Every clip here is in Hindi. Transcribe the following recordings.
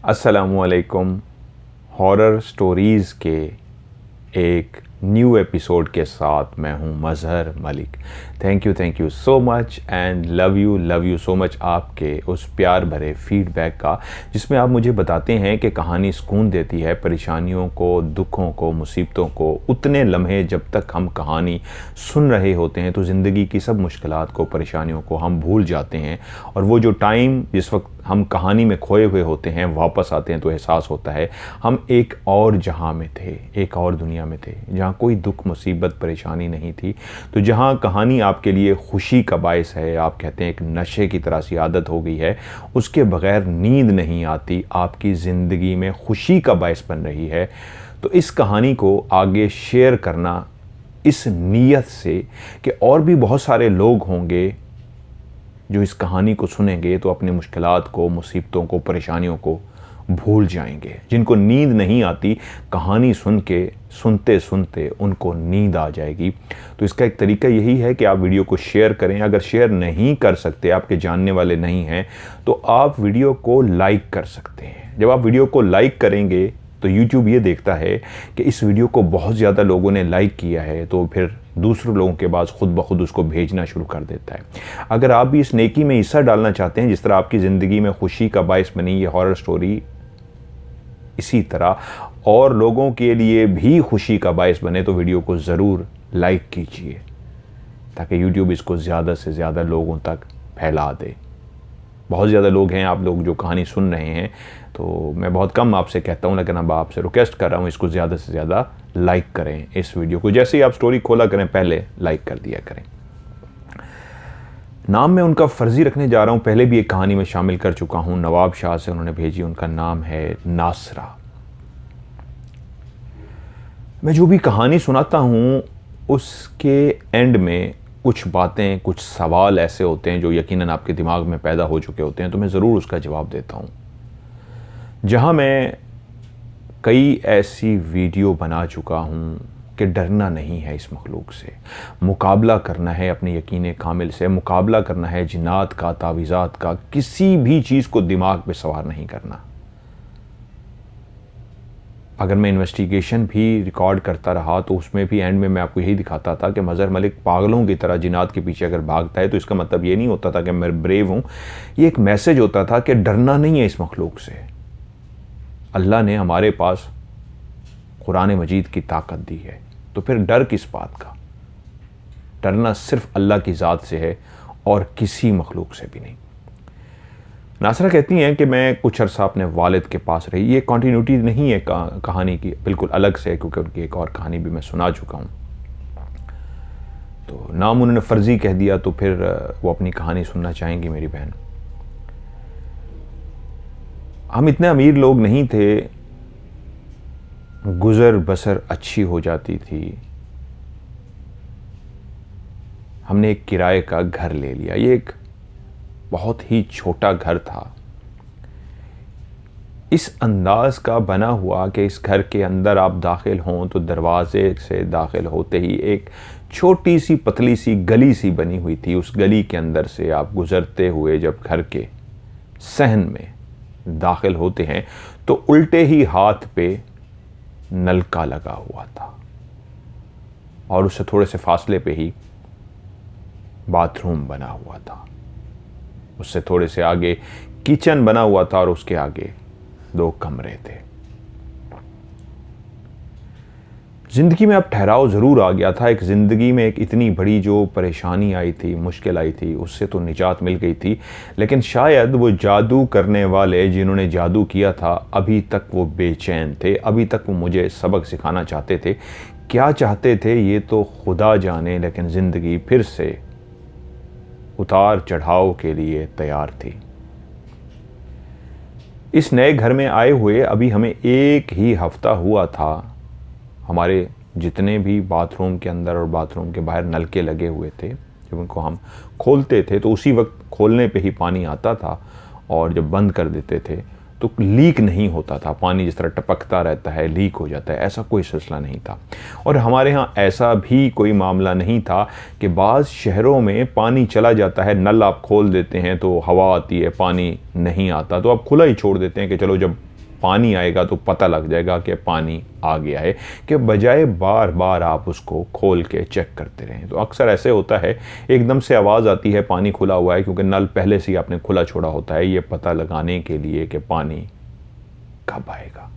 अस्सलामुअलैकुम। हॉरर स्टोरीज़ के एक न्यू एपिसोड के साथ मैं हूं Mazhar Malik. Thank you so much and love you so much आपके उस प्यार भरे फीडबैक का, जिसमें आप मुझे बताते हैं कि कहानी सुकून देती है। परेशानियों को, दुखों को, मुसीबतों को, उतने लम्हे जब तक हम कहानी सुन रहे होते हैं तो ज़िंदगी की सब मुश्किलात को, परेशानियों को हम भूल जाते हैं। और वो जो टाइम जिस वक्त हम कहानी में खोए हुए होते हैं वापस आते हैं तो एहसास होता है हम एक और जहां में थे, एक और दुनिया में थे, जहां कोई दुख, मुसीबत, परेशानी नहीं थी। तो जहां कहानी आपके लिए खुशी का बायस है, आप कहते हैं एक नशे की तरह सी आदत हो गई है, उसके बगैर नींद नहीं आती, आपकी ज़िंदगी में खुशी का बायस बन रही है, तो इस कहानी को आगे शेयर करना इस नीयत से कि और भी बहुत सारे लोग होंगे जो इस कहानी को सुनेंगे तो अपनी मुश्किलात को, मुसीबतों को, परेशानियों को भूल जाएंगे। जिनको नींद नहीं आती, कहानी सुनते सुनते उनको नींद आ जाएगी। तो इसका एक तरीका यही है कि आप वीडियो को शेयर करें। अगर शेयर नहीं कर सकते, आपके जानने वाले नहीं हैं, तो आप वीडियो को लाइक कर सकते हैं। जब आप वीडियो को लाइक करेंगे तो YouTube ये देखता है कि इस वीडियो को बहुत ज़्यादा लोगों ने लाइक किया है, तो फिर दूसरे लोगों के पास खुद ब खुद उसको भेजना शुरू कर देता है। अगर आप भी इस नेकी में हिस्सा डालना चाहते हैं, जिस तरह आपकी ज़िंदगी में खुशी का बायस बनी ये हॉरर स्टोरी, इसी तरह और लोगों के लिए भी खुशी का बायस बने, तो वीडियो को ज़रूर लाइक कीजिए ताकि YouTube इसको ज़्यादा से ज़्यादा लोगों तक फैला दे। बहुत ज़्यादा लोग हैं आप लोग जो कहानी सुन रहे हैं, तो मैं बहुत कम आपसे कहता हूँ, लेकिन अब आपसे रिक्वेस्ट कर रहा हूँ इसको ज़्यादा से ज़्यादा लाइक करें। इस वीडियो को जैसे ही आप स्टोरी खोला करें पहले लाइक कर दिया करें। नाम मैं उनका फ़र्ज़ी रखने जा रहा हूँ, पहले भी एक कहानी में शामिल कर चुका हूँ। नवाब शाह से उन्होंने भेजी, उनका नाम है नासरा। मैं जो भी कहानी सुनाता हूँ उसके एंड में कुछ बातें, कुछ सवाल ऐसे होते हैं जो यकीनन आपके दिमाग में पैदा हो चुके होते हैं, तो मैं ज़रूर उसका जवाब देता हूँ। जहाँ मैं कई ऐसी वीडियो बना चुका हूँ कि डरना नहीं है इस मखलूक से, मुकाबला करना है अपने यकीन कामिल से, मुकाबला करना है जिन्नात का, तावीज़ात का, किसी भी चीज़ को दिमाग पे सवार नहीं करना। अगर मैं इन्वेस्टिगेशन भी रिकॉर्ड करता रहा तो उसमें भी एंड में मैं आपको यही दिखाता था कि मज़हर मलिक पागलों की तरह जिन्नात के पीछे अगर भागता है तो इसका मतलब ये नहीं होता था कि मैं ब्रेव हूँ। ये एक मैसेज होता था कि डरना नहीं है इस मखलूक से। अल्लाह ने हमारे पास कुरान मजीद की ताकत दी है, तो फिर डर किस बात का? डरना सिर्फ अल्लाह की ज़ात से है और किसी मखलूक से भी नहीं। नासरा कहती हैं कि मैं कुछ अरसा अपने वालिद के पास रही। ये कॉन्टीन्यूटी नहीं है कहानी की, बिल्कुल अलग से है, क्योंकि उनकी एक और कहानी भी मैं सुना चुका हूँ। तो नाम उन्होंने फ़र्ज़ी कह दिया तो फिर वो अपनी कहानी सुनना चाहेंगी मेरी बहन। हम इतने अमीर लोग नहीं थे, गुज़र बसर अच्छी हो जाती थी। हमने एक किराए का घर ले लिया। ये एक बहुत ही छोटा घर था, इस अंदाज का बना हुआ कि इस घर के अंदर आप दाखिल हों तो दरवाजे से दाखिल होते ही एक छोटी सी पतली सी गली सी बनी हुई थी। उस गली के अंदर से आप गुज़रते हुए जब घर के सहन में दाखिल होते हैं तो उल्टे ही हाथ पे नलका लगा हुआ था और उससे थोड़े से फासले पे ही बाथरूम बना हुआ था। उससे थोड़े से आगे किचन बना हुआ था और उसके आगे 2 कमरे थे। ज़िंदगी में अब ठहराव ज़रूर आ गया था। एक ज़िंदगी में एक इतनी बड़ी जो परेशानी आई थी, मुश्किल आई थी, उससे तो निजात मिल गई थी, लेकिन शायद वो जादू करने वाले जिन्होंने जादू किया था अभी तक वो बेचैन थे। अभी तक वो मुझे सबक सिखाना चाहते थे। क्या चाहते थे ये तो खुदा जाने, लेकिन ज़िंदगी फिर से उतार चढ़ाव के लिए तैयार थी। इस नए घर में आए हुए अभी हमें 1 ही हफ्ता हुआ था। हमारे जितने भी बाथरूम के अंदर और बाथरूम के बाहर नलके लगे हुए थे, जब उनको हम खोलते थे तो उसी वक्त खोलने पे ही पानी आता था और जब बंद कर देते थे तो लीक नहीं होता था। पानी जिस तरह टपकता रहता है, लीक हो जाता है, ऐसा कोई सिलसिला नहीं था। और हमारे यहाँ ऐसा भी कोई मामला नहीं था कि बाज़ शहरों में पानी चला जाता है, नल आप खोल देते हैं तो हवा आती है, पानी नहीं आता, तो आप खुला ही छोड़ देते हैं कि चलो जब पानी आएगा तो पता लग जाएगा कि पानी आ गया है, कि बजाय बार बार आप उसको खोल के चेक करते रहें। तो अक्सर ऐसे होता है, एकदम से आवाज़ आती है पानी खुला हुआ है, क्योंकि नल पहले से ही आपने खुला छोड़ा होता है, ये पता लगाने के लिए कि पानी कब आएगा।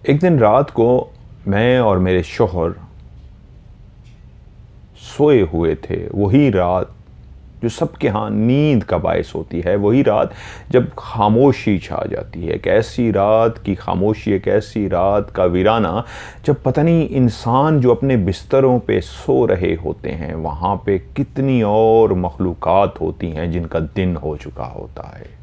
एक दिन रात को मैं और मेरे शौहर सोए हुए थे। वही रात जो सबके यहाँ नींद का बायस होती है, वही रात जब खामोशी छा जाती है। एक ऐसी रात की खामोशी, एक ऐसी रात का वीराना, जब पता नहीं इंसान जो अपने बिस्तरों पे सो रहे होते हैं, वहाँ पे कितनी और मखलूक़ात होती हैं जिनका दिन हो चुका होता है।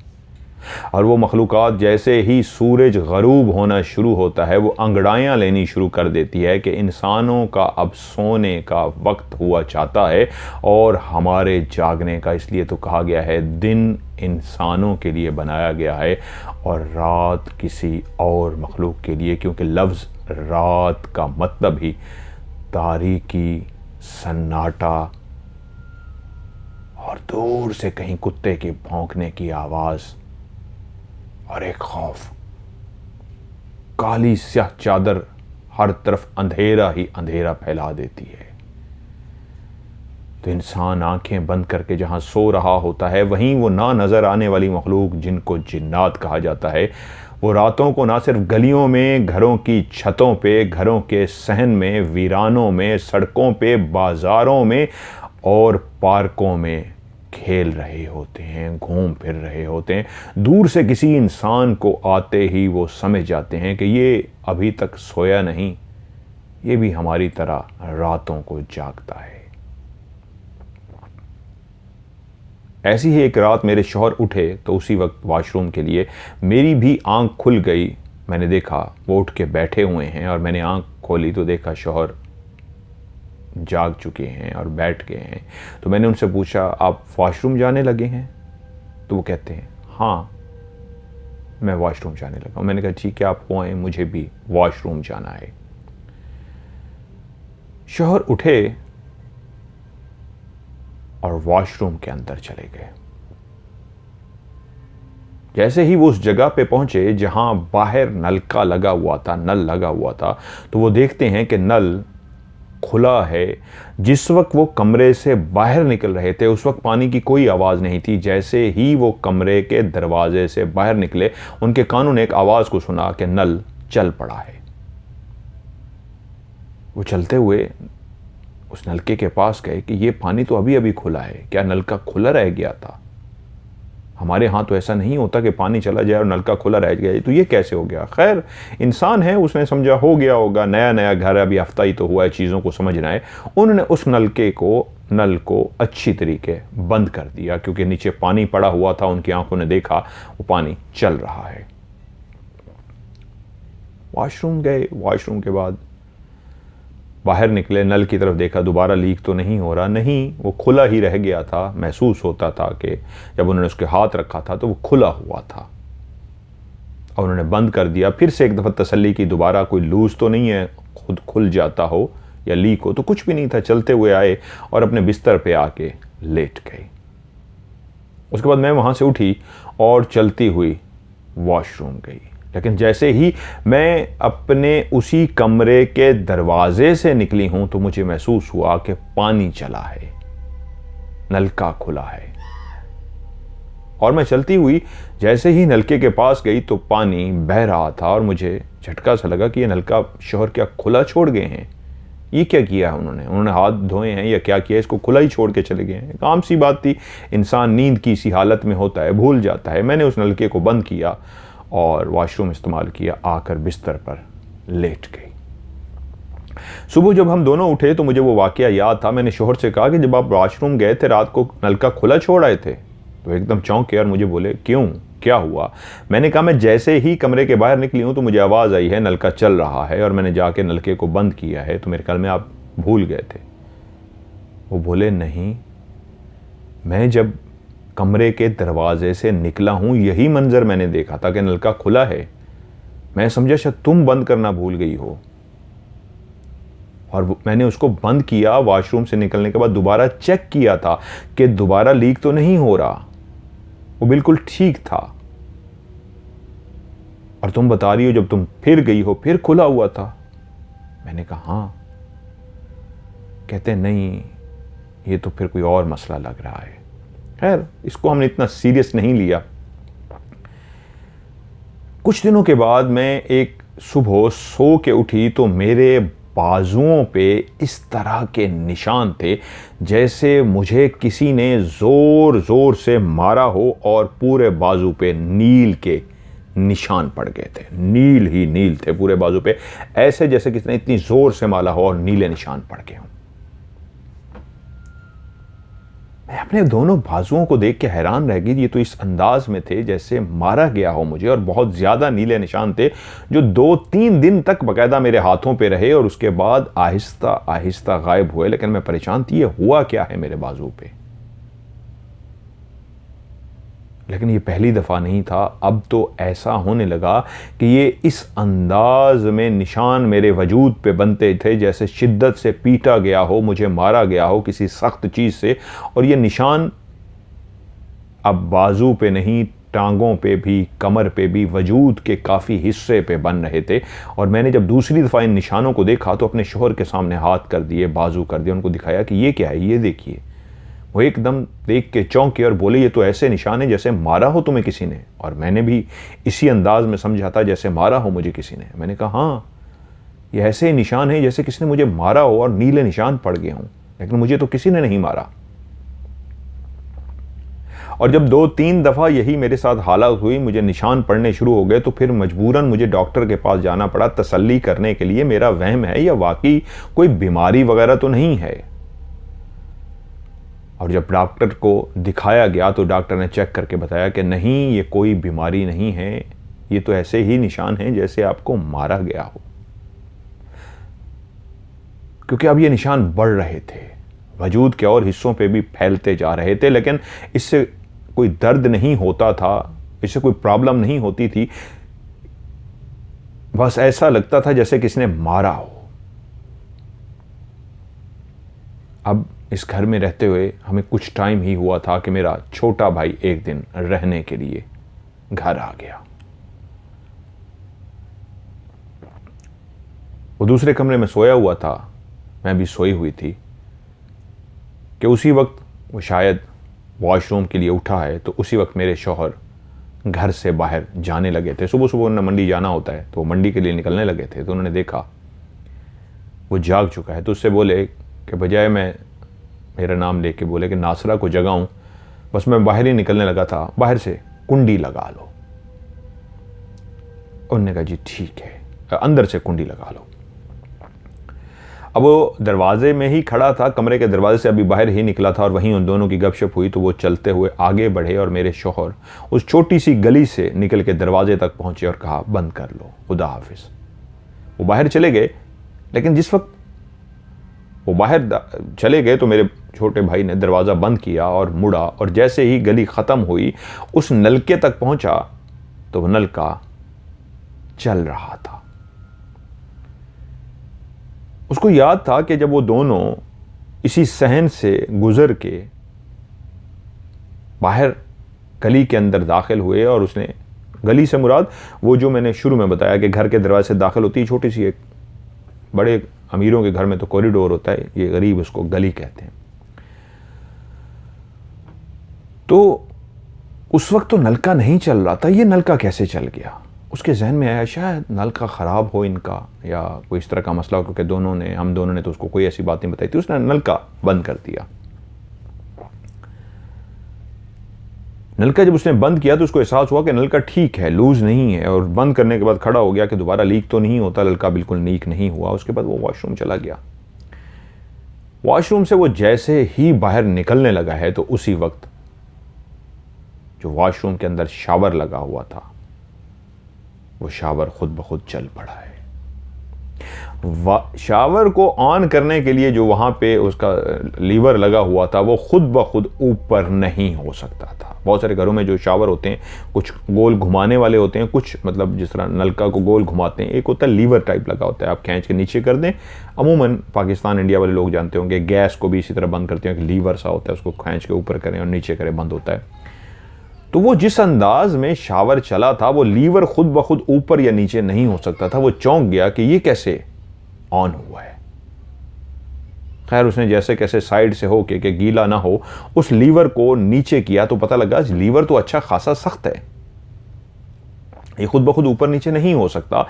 और वो मखलूक़ात जैसे ही सूरज ग़रूब होना शुरू होता है, वो अंगड़ाइयाँ लेनी शुरू कर देती है कि इंसानों का अब सोने का वक्त हुआ चाहता है और हमारे जागने का। इसलिए तो कहा गया है दिन इंसानों के लिए बनाया गया है और रात किसी और मखलूक के लिए, क्योंकि लफ्ज़ रात का मतलब ही तारीकी, सन्नाटा और दूर से कहीं कुत्ते के भौंकने की आवाज़ और एक खौफ। काली स्याह चादर हर तरफ अंधेरा ही अंधेरा फैला देती है। तो इंसान आंखें बंद करके जहां सो रहा होता है, वहीं वो ना नज़र आने वाली मखलूक जिनको जिन्नात कहा जाता है, वो रातों को ना सिर्फ गलियों में, घरों की छतों पे, घरों के सहन में, वीरानों में, सड़कों पे, बाज़ारों में और पार्कों में खेल रहे होते हैं, घूम फिर रहे होते हैं। दूर से किसी इंसान को आते ही वो समझ जाते हैं कि ये अभी तक सोया नहीं, ये भी हमारी तरह रातों को जागता है। ऐसी ही एक रात मेरे शौहर उठे तो उसी वक्त वॉशरूम के लिए मेरी भी आंख खुल गई। मैंने देखा वो उठ के बैठे हुए हैं और मैंने आंख खोली तो देखा शौहर जाग चुके हैं और बैठ गए हैं। तो मैंने उनसे पूछा, आप वॉशरूम जाने लगे हैं? तो वो कहते हैं, हाँ मैं वॉशरूम जाने लगा। मैंने कहा ठीक है, आप हो आए, मुझे भी वॉशरूम जाना है। शौहर उठे और वॉशरूम के अंदर चले गए। जैसे ही वो उस जगह पे पहुंचे जहां बाहर नलका लगा हुआ था, नल लगा हुआ था, तो वो देखते हैं कि नल खुला है। जिस वक्त वो कमरे से बाहर निकल रहे थे उस वक्त पानी की कोई आवाज़ नहीं थी। जैसे ही वो कमरे के दरवाजे से बाहर निकले, उनके कानों ने एक आवाज़ को सुना कि नल चल पड़ा है। वो चलते हुए उस नलके के पास गए कि ये पानी तो अभी अभी खुला है, क्या नलका खुला रह गया था? हमारे यहाँ तो ऐसा नहीं होता कि पानी चला जाए और नलका खुला रह गया, तो ये कैसे हो गया? खैर, इंसान है, उसने समझा हो गया होगा, नया नया घर है, अभी हफ्ता ही तो हुआ है, चीज़ों को समझना है। उन्होंने उस नल को अच्छी तरीके बंद कर दिया, क्योंकि नीचे पानी पड़ा हुआ था। उनकी आंखों ने देखा वो पानी चल रहा है। वॉशरूम गए, वॉशरूम के बाद बाहर निकले, नल की तरफ देखा, दोबारा लीक तो नहीं हो रहा, नहीं, वो खुला ही रह गया था। महसूस होता था कि जब उन्होंने उसके हाथ रखा था तो वो खुला हुआ था और उन्होंने बंद कर दिया। फिर से एक दफ़ा तसल्ली की, दोबारा कोई लूज तो नहीं है, खुद खुल जाता हो या लीक हो, तो कुछ भी नहीं था। चलते हुए आए और अपने बिस्तर पे आके लेट गए। उसके बाद मैं वहाँ से उठी और चलती हुई वॉशरूम गई। लेकिन जैसे ही मैं अपने उसी कमरे के दरवाजे से निकली हूं तो मुझे महसूस हुआ कि पानी चला है, नलका खुला है। और मैं चलती हुई जैसे ही नलके के पास गई तो पानी बह रहा था और मुझे झटका सा लगा कि ये नलका शौहर क्या खुला छोड़ गए हैं? ये क्या किया है उन्होंने हाथ धोए हैं या क्या किया? इसको खुला ही छोड़ के चले गए हैं। आम सी बात थी, इंसान नींद की इसी हालत में होता है, भूल जाता है। मैंने उस नलके को बंद किया और वॉशरूम इस्तेमाल किया, आकर बिस्तर पर लेट गई। सुबह जब हम दोनों उठे तो मुझे वो वाकया याद था। मैंने शौहर से कहा कि जब आप वॉशरूम गए थे रात को नलका खुला छोड़ आए थे? तो एकदम चौंके और मुझे बोले, क्यों, क्या हुआ? मैंने कहा, मैं जैसे ही कमरे के बाहर निकली हूँ तो मुझे आवाज़ आई है नलका चल रहा है और मैंने जाके नलके को बंद किया है, तो मेरे ख्याल में आप भूल गए थे। वो बोले, नहीं, मैं जब कमरे के दरवाजे से निकला हूं यही मंजर मैंने देखा था कि नलका खुला है। मैं समझा शायद तुम बंद करना भूल गई हो, और मैंने उसको बंद किया। वॉशरूम से निकलने के बाद दोबारा चेक किया था कि दोबारा लीक तो नहीं हो रहा। वो बिल्कुल ठीक था। और तुम बता रही हो जब तुम फिर गई हो फिर खुला हुआ था। मैंने कहा हाँ। कहते नहीं, ये तो फिर कोई और मसला लग रहा है। खैर, इसको हमने इतना सीरियस नहीं लिया। कुछ दिनों के बाद मैं एक सुबह सो के उठी तो मेरे बाजुओं पे इस तरह के निशान थे जैसे मुझे किसी ने जोर जोर से मारा हो और पूरे बाजू पे नील के निशान पड़ गए थे। नील ही नील थे पूरे बाजू पे, ऐसे जैसे किसी ने इतनी जोर से मारा हो और नीले निशान पड़ गए हों। मैं अपने दोनों बाजुओं को देख के हैरान रह गई। ये तो इस अंदाज में थे जैसे मारा गया हो मुझे, और बहुत ज्यादा नीले निशान थे जो 2-3 दिन तक बकायदा मेरे हाथों पे रहे और उसके बाद आहिस्ता आहिस्ता गायब हुए। लेकिन मैं परेशान थी, ये हुआ क्या है मेरे बाजू पे। लेकिन ये पहली दफा नहीं था। अब तो ऐसा होने लगा कि ये इस अंदाज में निशान मेरे वजूद पे बनते थे जैसे शिद्दत से पीटा गया हो, मुझे मारा गया हो किसी सख्त चीज से। और ये निशान अब बाजू पे नहीं, टांगों पे भी, कमर पे भी, वजूद के काफ़ी हिस्से पे बन रहे थे। और मैंने जब दूसरी दफ़ा इन निशानों को देखा तो अपने शोहर के सामने हाथ कर दिए, बाजू कर दिए, उनको दिखाया कि ये क्या है, ये देखिए। वो एकदम देख के चौंके और बोले ये तो ऐसे निशान है जैसे मारा हो तुम्हें किसी ने। और मैंने भी इसी अंदाज में समझा था जैसे मारा हो मुझे किसी ने। मैंने कहा हाँ, ये ऐसे निशान है जैसे किसी ने मुझे मारा हो और नीले निशान पड़ गए हों, लेकिन मुझे तो किसी ने नहीं मारा। और जब 2-3 दफ़ा यही मेरे साथ हालत हुई, मुझे निशान पड़ने शुरू हो गए, तो फिर मजबूरन मुझे डॉक्टर के पास जाना पड़ा तसल्ली करने के लिए मेरा वहम है या वाकई कोई बीमारी वगैरह तो नहीं है। और जब डॉक्टर को दिखाया गया तो डॉक्टर ने चेक करके बताया कि नहीं, ये कोई बीमारी नहीं है, ये तो ऐसे ही निशान हैं जैसे आपको मारा गया हो। क्योंकि अब ये निशान बढ़ रहे थे, वजूद के और हिस्सों पे भी फैलते जा रहे थे, लेकिन इससे कोई दर्द नहीं होता था, इससे कोई प्रॉब्लम नहीं होती थी। बस ऐसा लगता था जैसे किसी ने मारा हो। अब इस घर में रहते हुए हमें कुछ टाइम ही हुआ था कि मेरा छोटा भाई एक दिन रहने के लिए घर आ गया। वो दूसरे कमरे में सोया हुआ था, मैं भी सोई हुई थी कि उसी वक्त वो शायद वॉशरूम के लिए उठा है। तो उसी वक्त मेरे शौहर घर से बाहर जाने लगे थे। सुबह सुबह उन्हें मंडी जाना होता है तो मंडी के लिए निकलने लगे थे। तो उन्होंने देखा वो जाग चुका है, तो उससे बोले कि बजाय मैं मेरा नाम लेके बोले कि नासरा को जगाऊं, बस मैं बाहर ही निकलने लगा था, बाहर से कुंडी लगा लो। उन्होंने कहा जी ठीक है, अंदर से कुंडी लगा लो। अब वो दरवाजे में ही खड़ा था, कमरे के दरवाजे से अभी बाहर ही निकला था और वहीं उन दोनों की गपशप हुई। तो वो चलते हुए आगे बढ़े और मेरे शौहर उस छोटी सी गली से निकल के दरवाजे तक पहुंचे और कहा बंद कर लो, खुदा हाफिज। वो बाहर चले गए, लेकिन जिस वक्त वो बाहर चले गए तो मेरे छोटे भाई ने दरवाज़ा बंद किया और मुड़ा, और जैसे ही गली ख़त्म हुई उस नलके तक पहुंचा तो वो नलका चल रहा था। उसको याद था कि जब वो दोनों इसी सहन से गुजर के बाहर गली के अंदर दाखिल हुए, और उसने गली से मुराद वो जो मैंने शुरू में बताया कि घर के दरवाजे से दाखिल होती है छोटी सी, एक बड़े अमीरों के घर में तो कॉरिडोर होता है, ये गरीब उसको गली कहते हैं। तो उस वक्त तो नलका नहीं चल रहा था, ये नलका कैसे चल गया? उसके जहन में आया शायद नलका ख़राब हो इनका या कोई इस तरह का मसला हो, क्योंकि हम दोनों ने तो उसको कोई ऐसी बात नहीं बताई थी। उसने नलका बंद कर दिया। नलका जब उसने बंद किया तो उसको एहसास हुआ कि नलका ठीक है, लूज नहीं है, और बंद करने के बाद खड़ा हो गया कि दोबारा लीक तो नहीं होता। नलका बिल्कुल लीक नहीं हुआ। उसके बाद वो वॉशरूम चला गया। वॉशरूम से वो जैसे ही बाहर निकलने लगा है तो उसी वक्त जो वॉशरूम के अंदर शावर लगा हुआ था वो शावर खुद ब खुद चल पड़ा है। शावर को ऑन करने के लिए जो वहां पे उसका लीवर लगा हुआ था वो खुद ब खुद ऊपर नहीं हो सकता था। बहुत सारे घरों में जो शावर होते हैं कुछ गोल घुमाने वाले होते हैं, कुछ मतलब जिस तरह नलका को गोल घुमाते हैं, एक होता है लीवर टाइप लगा होता है, आप खींच के नीचे कर दें। अमूमन पाकिस्तान इंडिया वाले लोग जानते होंगे, गैस को भी इसी तरह बंद करते हैं कि लीवर सा होता है, उसको खींच के ऊपर करें और नीचे करें, बंद होता है। तो वो जिस अंदाज में शावर चला था, वो लीवर खुद ब खुद ऊपर या नीचे नहीं हो सकता था। वो चौंक गया कि ये कैसे ऑन हुआ है। खैर उसने जैसे कैसे साइड से हो के गीला ना हो उस लीवर को नीचे किया, तो पता लगा लीवर तो अच्छा खासा सख्त है, ये खुद ब खुद ऊपर नीचे नहीं हो सकता,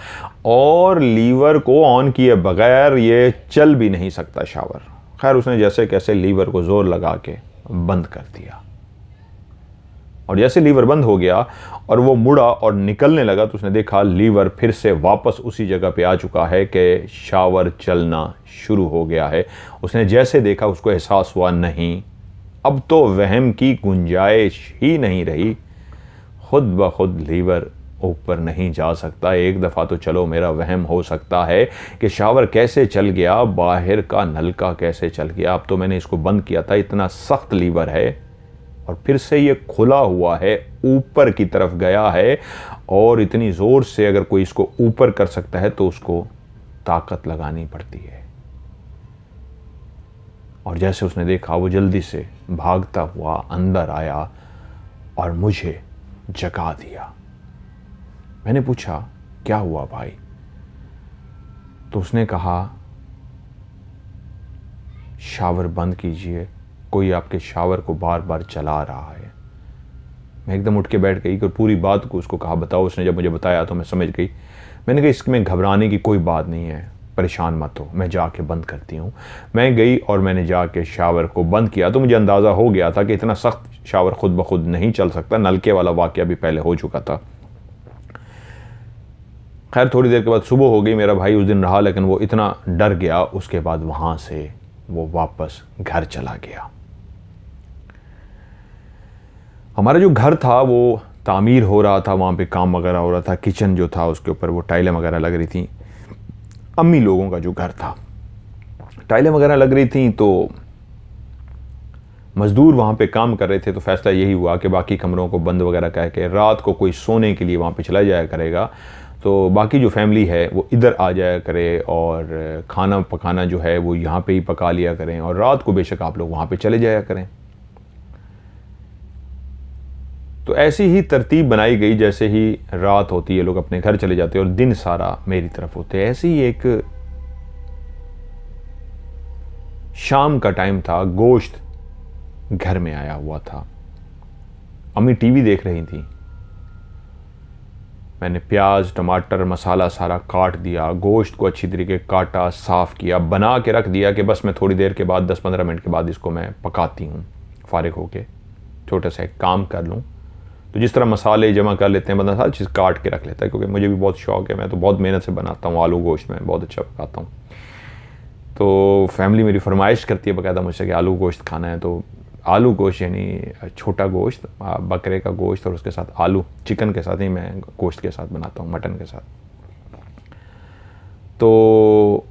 और लीवर को ऑन किए बगैर ये चल भी नहीं सकता शावर। खैर उसने जैसे कैसे लीवर को जोर लगा के बंद कर दिया, और जैसे लीवर बंद हो गया और वो मुड़ा और निकलने लगा, तो उसने देखा लीवर फिर से वापस उसी जगह पे आ चुका है कि शावर चलना शुरू हो गया है। उसने जैसे देखा उसको एहसास हुआ नहीं, अब तो वहम की गुंजाइश ही नहीं रही, खुद ब खुद लीवर ऊपर नहीं जा सकता। एक दफ़ा तो चलो मेरा वहम हो सकता है कि शावर कैसे चल गया, बाहर का नलका कैसे चल गया, अब तो मैंने इसको बंद किया था, इतना सख्त लीवर है और फिर से ये खुला हुआ है, ऊपर की तरफ गया है, और इतनी ज़ोर से अगर कोई इसको ऊपर कर सकता है तो उसको ताकत लगानी पड़ती है। और जैसे उसने देखा वो जल्दी से भागता हुआ अंदर आया और मुझे जगा दिया। मैंने पूछा क्या हुआ भाई? तो उसने कहा शावर बंद कीजिए, कोई आपके शावर को बार बार चला रहा है। मैं एकदम उठ के बैठ गई और पूरी बात को उसको कहा बताओ। उसने जब मुझे बताया तो मैं समझ गई। मैंने कहा इसमें घबराने की कोई बात नहीं है, परेशान मत हो, मैं जाके बंद करती हूँ। मैं गई और मैंने जाके शावर को बंद किया, तो मुझे अंदाज़ा हो गया था कि इतना सख्त शावर खुद ब खुद नहीं चल सकता, नलके वाला वाक़या भी पहले हो चुका था। खैर थोड़ी देर के बाद सुबह हो गई, मेरा भाई उस दिन रहा, लेकिन वो इतना डर गया, उसके बाद वहाँ से वो वापस घर चला गया। हमारा जो घर था वो तामीर हो रहा था, वहाँ पे काम वगैरह हो रहा था। किचन जो था उसके ऊपर वो टाइलें वगैरह लग रही थी। अम्मी लोगों का जो घर था, टाइलें वगैरह लग रही थी, तो मज़दूर वहाँ पे काम कर रहे थे। तो फैसला यही हुआ कि बाकी कमरों को बंद वगैरह कह के रात को कोई सोने के लिए वहाँ पे चला जाया करेगा, तो बाकी जो फैमिली है वो इधर आ जाया करे, और खाना पकाना जो है वो यहाँ पे ही पका लिया करें, और रात को बेशक आप लोग वहाँ पे चले जाया करें। तो ऐसी ही तरतीब बनाई गई, जैसे ही रात होती है लोग अपने घर चले जाते हैं और दिन सारा मेरी तरफ होते हैं। ऐसे ही एक शाम का टाइम था, गोश्त घर में आया हुआ था। अम्मी टीवी देख रही थी। मैंने प्याज टमाटर मसाला सारा काट दिया, गोश्त को अच्छी तरीके काटा, साफ़ किया, बना के रख दिया कि बस मैं थोड़ी देर के बाद 10-15 मिनट के बाद इसको मैं पकाती हूँ, फ़ारिग होके छोटा सा एक काम कर लूँ। तो जिस तरह मसाले जमा कर लेते हैं बंदा सारी चीज़ काट के रख लेता है, क्योंकि मुझे भी बहुत शौक़ है, मैं तो बहुत मेहनत से बनाता हूँ आलू गोश्त, में बहुत अच्छा पकाता हूँ। तो फैमिली मेरी फरमाइश करती है बाकायदा मुझसे कि आलू गोश्त खाना है, तो आलू गोश्त यानी छोटा गोश्त, बकरे का गोश्त, और उसके साथ आलू, चिकन के साथ ही मैं गोश्त के साथ बनाता हूँ, मटन के साथ। तो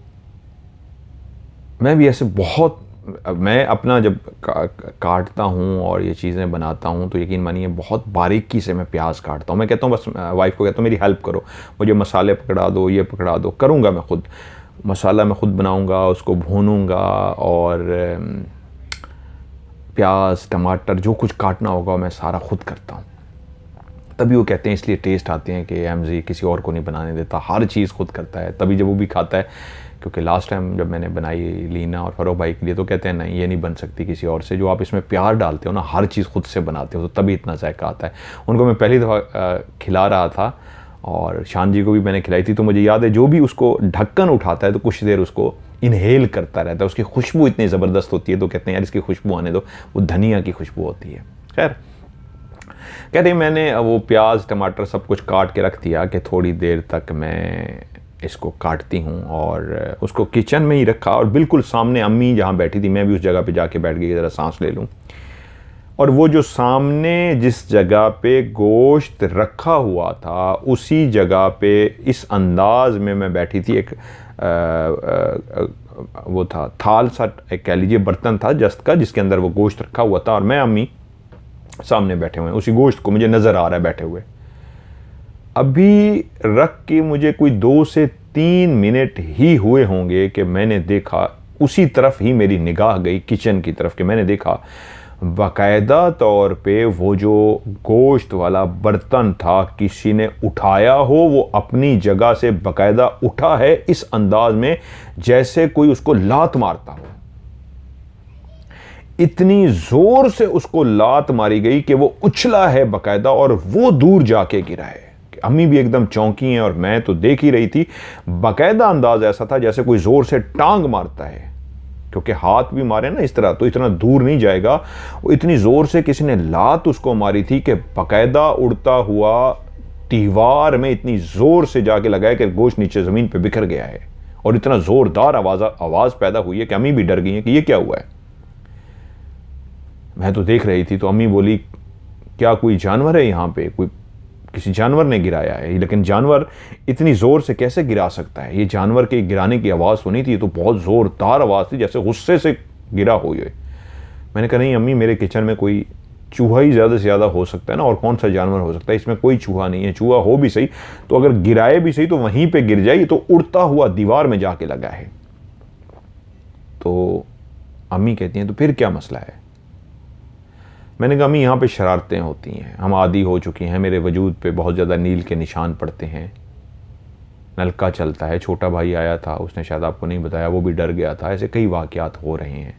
मैं भी ऐसे बहुत, मैं अपना जब काटता हूँ और ये चीज़ें बनाता हूँ तो यकीन मानिए बहुत बारीकी से मैं प्याज काटता हूँ। मैं कहता हूँ बस वाइफ को कहता हूँ मेरी हेल्प करो, मुझे मसाले पकड़ा दो, ये पकड़ा दो, करूँगा मैं खुद, मसाला मैं खुद बनाऊँगा, उसको भूनूँगा, और प्याज टमाटर जो कुछ काटना होगा मैं सारा खुद करता हूँ। तभी वो कहते हैं, इसलिए टेस्ट आते हैं कि एमजी किसी और को नहीं बनाने देता, हर चीज़ खुद करता है, तभी जब वो भी खाता है। क्योंकि लास्ट टाइम जब मैंने बनाई लीना और फरोख भाई के लिए, तो कहते हैं नहीं ये नहीं बन सकती किसी और से, जो आप इसमें प्यार डालते हो ना, हर चीज़ खुद से बनाते हो, तो तभी इतना जायका आता है। उनको मैं पहली दफ़ा खिला रहा था, और शान जी को भी मैंने खिलाई थी, तो मुझे याद है जो भी उसको ढक्कन उठाता है तो कुछ देर उसको इनहेल करता रहता है, उसकी खुशबू इतनी ज़बरदस्त होती है, तो कहते हैं यार इसकी खुशबू आने दो, वो धनिया की खुशबू होती है। खैर कहते हैं मैंने वो प्याज टमाटर सब कुछ काट के रख दिया कि थोड़ी देर तक मैं इसको काटती हूँ, और उसको किचन में ही रखा, और बिल्कुल सामने अम्मी जहाँ बैठी थी, मैं भी उस जगह पे जाके बैठ गई, ज़रा सांस ले लूँ। और वो जो सामने जिस जगह पे गोश्त रखा हुआ था, उसी जगह पे इस अंदाज में मैं बैठी थी। एक वो था थाल सा, एक कह लीजिए बर्तन था जस्त का, जिसके अंदर वो गोश्त रखा हुआ था, और मैं अम्मी सामने बैठे हुए हैं, उसी गोश्त को मुझे नज़र आ रहा है बैठे हुए। अभी रख के मुझे कोई 2 से 3 मिनट ही हुए होंगे कि मैंने देखा, उसी तरफ ही मेरी निगाह गई, किचन की तरफ, कि मैंने देखा बाकायदा तौर पे वो जो गोश्त वाला बर्तन था किसी ने उठाया हो, वो अपनी जगह से बाकायदा उठा है इस अंदाज में जैसे कोई उसको लात मारता हो। इतनी जोर से उसको लात मारी गई कि वो उछला है बाकायदा और वो दूर जाके गिरा है। अम्मी भी एकदम चौंकी हैं और मैं तो देख ही रही थी। बाकायदा अंदाज ऐसा था जैसे कोई जोर से टांग मारता है, क्योंकि हाथ भी मारे ना इस तरह तो इतना दूर नहीं जाएगा। वो इतनी जोर से किसी ने लात उसको मारी थी कि बाकायदा उड़ता हुआ दीवार में इतनी जोर से जाके लगा है कि गोश्त नीचे जमीन पे बिखर गया है और इतना जोरदार आवाज पैदा हुई है कि अम्मी भी डर गई है कि ये क्या हुआ है। मैं तो देख रही थी तो अम्मी बोली क्या कोई जानवर है यहाँ पे, कोई किसी जानवर ने गिराया है। लेकिन जानवर इतनी जोर से कैसे गिरा सकता है, ये जानवर के गिराने की आवाज़ सुनी थी, ये तो बहुत ज़ोरदार आवाज़ थी जैसे गुस्से से गिरा हो ये। मैंने कहा नहीं अम्मी, मेरे किचन में कोई चूहा ही ज़्यादा से ज़्यादा हो सकता है ना, और कौन सा जानवर हो सकता है, इसमें कोई चूहा नहीं है। चूहा हो भी सही तो अगर गिराए भी सही तो वहीं पर गिर जाए, तो उड़ता हुआ दीवार में जाके लगा है। तो अम्मी कहती हैं तो फिर क्या मसला है। मैंने कहा अम्मी यहाँ पे शरारतें होती हैं, हम आदी हो चुकी हैं, मेरे वजूद पे बहुत ज़्यादा नील के निशान पड़ते हैं, नलका चलता है, छोटा भाई आया था उसने शायद आपको नहीं बताया, वो भी डर गया था, ऐसे कई वाक़यात हो रहे हैं।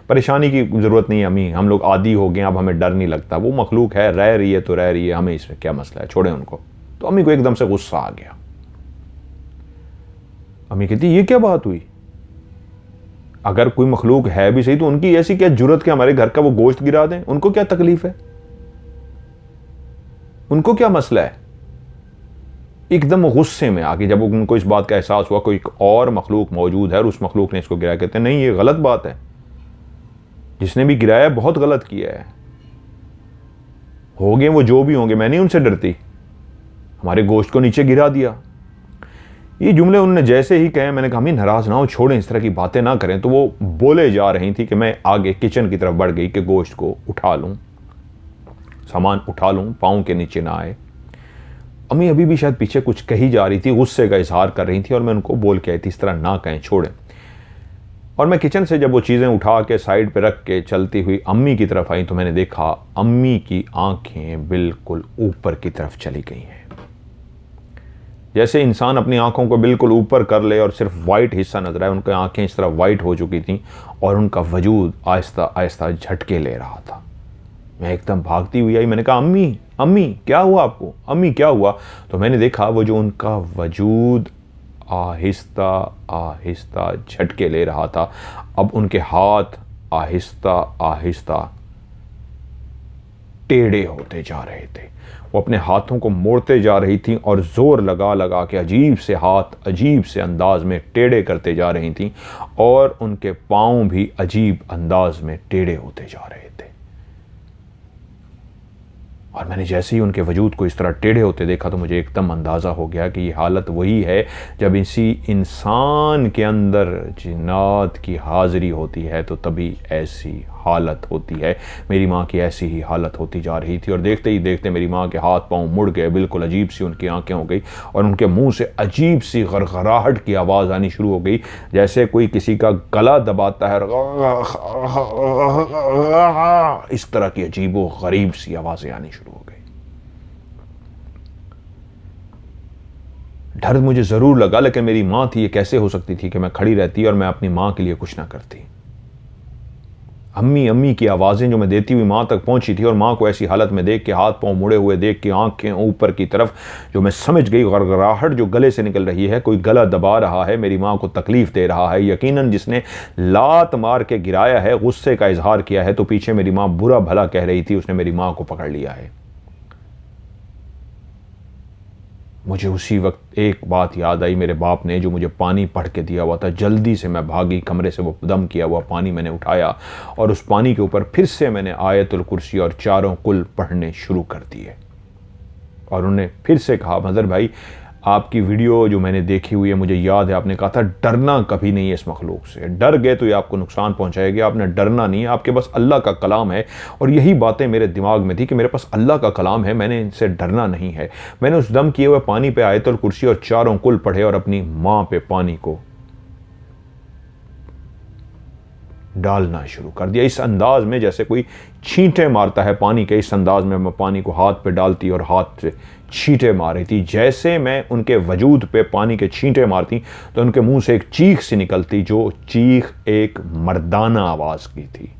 परेशानी की ज़रूरत नहीं है अम्मी, हम लोग आदी हो गए, अब हमें डर नहीं लगता, वो मखलूक है, रह रही है तो रह रही है, हमें इसमें क्या मसला है, छोड़ें उनको। तो अम्मी को एकदम से गुस्सा आ गया। अम्मी कहती ये क्या बात हुई, अगर कोई मखलूक है भी सही तो उनकी ऐसी क्या जुर्रत कि हमारे घर का वो गोश्त गिरा दें, उनको क्या तकलीफ है, उनको क्या मसला है। एकदम गुस्से में आके जब उनको इस बात का एहसास हुआ कोई और मखलूक मौजूद है और उस मखलूक ने इसको गिराया, कहते हैं नहीं ये गलत बात है, जिसने भी गिराया बहुत गलत किया है, होंगे वो जो भी होंगे, मैं नहीं उनसे डरती, हमारे गोश्त को नीचे गिरा दिया। ये जुमले उन्होंने जैसे ही कहे मैंने कहा अम्मी नाराज ना हो, छोड़ें, इस तरह की बातें ना करें। तो वो बोले जा रही थी कि मैं आगे किचन की तरफ बढ़ गई कि गोश्त को उठा लूं, सामान उठा लूं, पाँव के नीचे ना आए। अम्मी अभी भी शायद पीछे कुछ कही जा रही थी, गुस्से का इजहार कर रही थी और मैं उनको बोल के आई थी इस तरह ना कहें, छोड़ें। और मैं किचन से जब वो चीज़ें उठा के साइड पे रख के चलती हुई अम्मी की तरफ आई तो मैंने देखा अम्मी की आंखें बिल्कुल ऊपर की तरफ चली गई हैं। जैसे इंसान अपनी आंखों को बिल्कुल ऊपर कर ले और सिर्फ वाइट हिस्सा नजर आए, उनकी आंखें इस तरह वाइट हो चुकी थीं और उनका वजूद आहिस्ता आहिस्ता झटके ले रहा था। मैं एकदम भागती हुई आई, मैंने कहा अम्मी अम्मी क्या हुआ आपको, अम्मी क्या हुआ। तो मैंने देखा वो जो उनका वजूद आहिस्ता आहिस्ता झटके ले रहा था, अब उनके हाथ आहिस्ता आहिस्ता टेढ़े होते जा रहे थे। वो अपने हाथों को मोड़ते जा रही थीं और जोर लगा लगा के अजीब से हाथ अजीब से अंदाज में टेढ़े करते जा रही थीं और उनके पाँव भी अजीब अंदाज में टेढ़े होते जा रहे थे। और मैंने जैसे ही उनके वजूद को इस तरह टेढ़े होते देखा तो मुझे एकदम अंदाज़ा हो गया कि ये हालत वही है जब इसी इंसान के अंदर जिन्नात की हाज़िरी होती है तो तभी ऐसी हालत होती है। मेरी माँ की ऐसी ही हालत होती जा रही थी और देखते ही देखते मेरी माँ के हाथ पांव मुड़ गए, बिल्कुल अजीब सी उनकी आंखें हो गई और उनके मुंह से अजीब सी गड़गड़ाहट की आवाज़ आनी शुरू हो गई, जैसे कोई किसी का गला दबाता है, इस तरह की अजीब व गरीब सी आवाज़ें आनी शुरू हो गई। डर मुझे ज़रूर लगा, लेकिन मेरी माँ थी, ये कैसे हो सकती थी कि मैं खड़ी रहती और मैं अपनी माँ के लिए कुछ ना करती। अम्मी अम्मी की आवाज़ें जो मैं देती हुई माँ तक पहुँची थी और माँ को ऐसी हालत में देख के, हाथ पाँव मुड़े हुए देख के, आंखें ऊपर की तरफ, जो मैं समझ गई गड़गड़ाहट जो गले से निकल रही है, कोई गला दबा रहा है, मेरी माँ को तकलीफ़ दे रहा है। यकीनन जिसने लात मार के गिराया है, गुस्से का इजहार किया है, तो पीछे मेरी माँ बुरा भला कह रही थी, उसने मेरी माँ को पकड़ लिया है। मुझे उसी वक्त एक बात याद आई, मेरे बाप ने जो मुझे पानी पढ़ के दिया हुआ था। जल्दी से मैं भागी कमरे से, वो दम किया हुआ पानी मैंने उठाया और उस पानी के ऊपर फिर से मैंने आयतुल कुर्सी और चारों कुल पढ़ने शुरू कर दिए। और उन्हें फिर से कहा, मदर भाई आपकी वीडियो जो मैंने देखी हुई है, मुझे याद है आपने कहा था डरना कभी नहीं है इस मखलूक से, डर गए तो ये आपको नुकसान पहुंचाएगी, आपने डरना नहीं है, आपके पास अल्लाह का कलाम है। और यही बातें मेरे दिमाग में थी कि मेरे पास अल्लाह का कलाम है, मैंने इनसे डरना नहीं है। मैंने उस दम किए हुए पानी पे आयतुल कुर्सी और चारों कुल पढ़े और अपनी माँ पे पानी को डालना शुरू कर दिया, इस अंदाज में जैसे कोई छींटे मारता है पानी के, इस अंदाज में मैं पानी को हाथ पे डालती और हाथ से छींटे मार रही थी। जैसे मैं उनके वजूद पे पानी के छींटे मारती तो उनके मुंह से एक चीख सी निकलती, जो चीख एक मर्दाना आवाज़ की थी।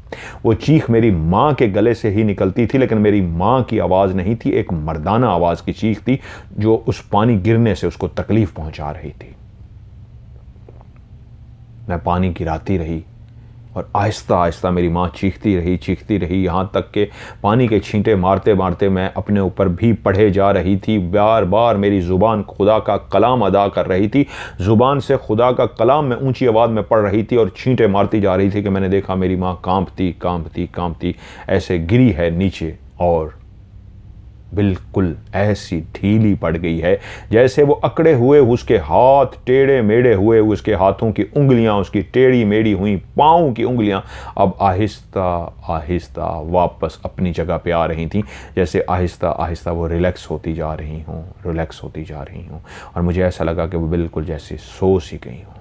वो चीख मेरी माँ के गले से ही निकलती थी, लेकिन मेरी माँ की आवाज़ नहीं थी, एक मर्दाना आवाज़ की चीख थी जो उस पानी गिरने से उसको तकलीफ पहुंचा रही थी। मैं पानी गिराती रही और आहिस्ता आहिस्ता मेरी माँ चीखती रही, यहाँ तक कि पानी के छींटे मारते मारते मैं अपने ऊपर भी पढ़े जा रही थी। बार बार मेरी ज़ुबान खुदा का कलाम अदा कर रही थी, ज़ुबान से खुदा का कलाम मैं ऊंची आवाज़ में पढ़ रही थी और छींटे मारती जा रही थी कि मैंने देखा मेरी माँ कांपती ऐसे गिरी है नीचे और बिल्कुल ऐसी ढीली पड़ गई है जैसे वो अकड़े हुए उसके हाथ टेढ़े मेढ़े हुए, उसके हाथों की उंगलियां उसकी टेढ़ी मेढ़ी हुई, पाँव की उंगलियां अब आहिस्ता आहिस्ता वापस अपनी जगह पे आ रही थीं, जैसे आहिस्ता आहिस्ता वो रिलैक्स होती जा रही हूँ और मुझे ऐसा लगा कि वो बिल्कुल जैसे सो सी गई हूँ।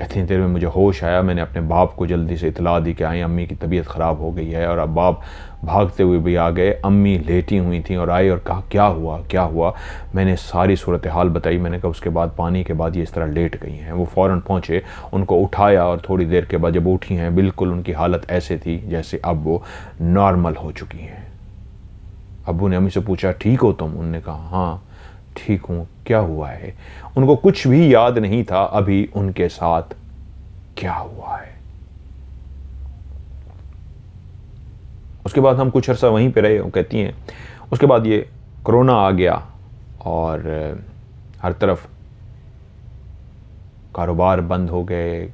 इतनी देर में मुझे होश आया, मैंने अपने बाप को जल्दी से इतला दी कि आई अम्मी की तबीयत ख़राब हो गई है, और अब बाप भागते हुए भी आ गए। अम्मी लेटी हुई थी और आए और कहा क्या हुआ। मैंने सारी सूरत हाल बताई। मैंने कहा उसके बाद पानी के बाद ये इस तरह लेट गई हैं। वो फ़ौरन पहुँचे, उनको उठाया और थोड़ी देर के बाद जब उठी हैं बिल्कुल उनकी हालत ऐसे थी जैसे अब वो नॉर्मल हो चुकी हैं। अब्बू ने अम्मी से पूछा ठीक हो तुम? उन्होंने कहा हाँ ठीक हूँ, क्या हुआ है? उनको कुछ भी याद नहीं था अभी उनके साथ क्या हुआ है। उसके बाद हम कुछ अर्सा वहीं पे रहे। वो कहती हैं उसके बाद ये कोरोना आ गया और हर तरफ कारोबार बंद हो गए,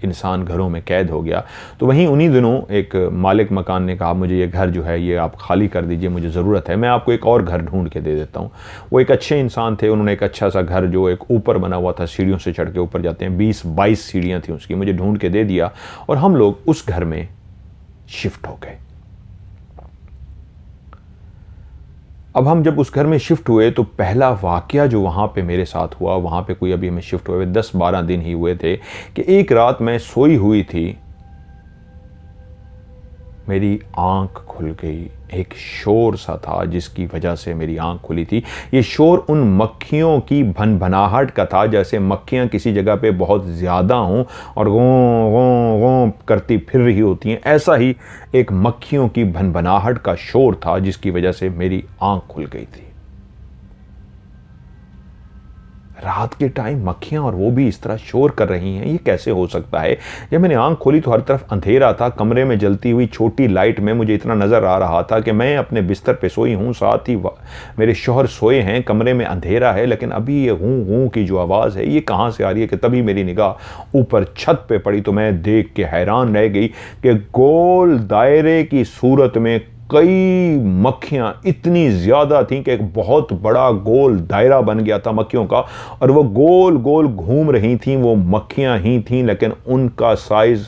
इंसान घरों में कैद हो गया। तो वहीं उन्हीं दिनों एक मालिक मकान ने कहा मुझे ये घर जो है ये आप खाली कर दीजिए, मुझे ज़रूरत है, मैं आपको एक और घर ढूंढ के दे देता हूँ। वो एक अच्छे इंसान थे, उन्होंने एक अच्छा सा घर जो एक ऊपर बना हुआ था, सीढ़ियों से चढ़ के ऊपर जाते हैं, 20-22 सीढ़ियाँ थी उसकी, मुझे ढूंढ के दे दिया और हम लोग उस घर में शिफ्ट हो गए। अब हम जब उस घर में शिफ्ट हुए तो पहला वाकया जो वहाँ पे मेरे साथ हुआ, वहाँ पे कोई अभी हमें शिफ्ट हुए 10-12 दिन ही हुए थे, कि एक रात मैं सोई हुई थी, मेरी आंख खुल गई। एक शोर सा था जिसकी वजह से मेरी आंख खुली थी। ये शोर उन मक्खियों की भनभनाहट का था, जैसे मक्खियाँ किसी जगह पे बहुत ज़्यादा हों और गों गों गों करती फिर रही होती हैं, ऐसा ही एक मक्खियों की भनभनाहट का शोर था जिसकी वजह से मेरी आंख खुल गई थी। रात के टाइम मक्खियां और वो भी इस तरह शोर कर रही हैं, ये कैसे हो सकता है? जब मैंने आंख खोली तो हर तरफ अंधेरा था। कमरे में जलती हुई छोटी लाइट में मुझे इतना नज़र आ रहा था कि मैं अपने बिस्तर पे सोई हूँ, साथ ही मेरे शौहर सोए हैं, कमरे में अंधेरा है, लेकिन अभी ये गूं गूं की जो आवाज़ है ये कहाँ से आ रही है कि तभी मेरी निगाह ऊपर छत पे पड़ी तो मैं देख के हैरान रह गई कि गोल दायरे की सूरत में कई मक्खियाँ इतनी ज़्यादा थीं कि एक बहुत बड़ा गोल दायरा बन गया था मक्खियों का, और वो गोल गोल घूम रही थीं। वो मक्खियाँ ही थीं, लेकिन उनका साइज़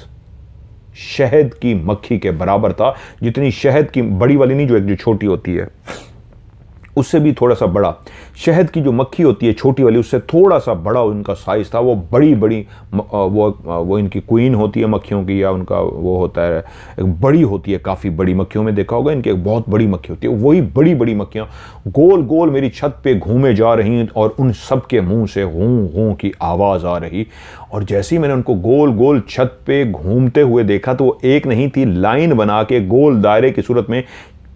शहद की मक्खी के बराबर था। जितनी शहद की बड़ी वाली नहीं, जो छोटी होती है उससे भी थोड़ा सा बड़ा, शहद की जो मक्खी होती है छोटी वाली उससे थोड़ा सा बड़ा उनका साइज़ था। वो बड़ी बड़ी वो इनकी क्वीन होती है मक्खियों की, या उनका वो होता है एक बड़ी होती है, काफ़ी बड़ी मक्खियों में देखा होगा इनकी एक बहुत बड़ी मक्खी होती है। वही बड़ी बड़ी मक्खियाँ गोल गोल मेरी छत पे घूमे जा रही और उन सब के मुँह से गूं गूं की आवाज़ आ रही। और जैसे ही मैंने उनको गोल गोल छत पे घूमते हुए देखा तो वो एक नहीं थी, लाइन बना के गोल दायरे की सूरत में,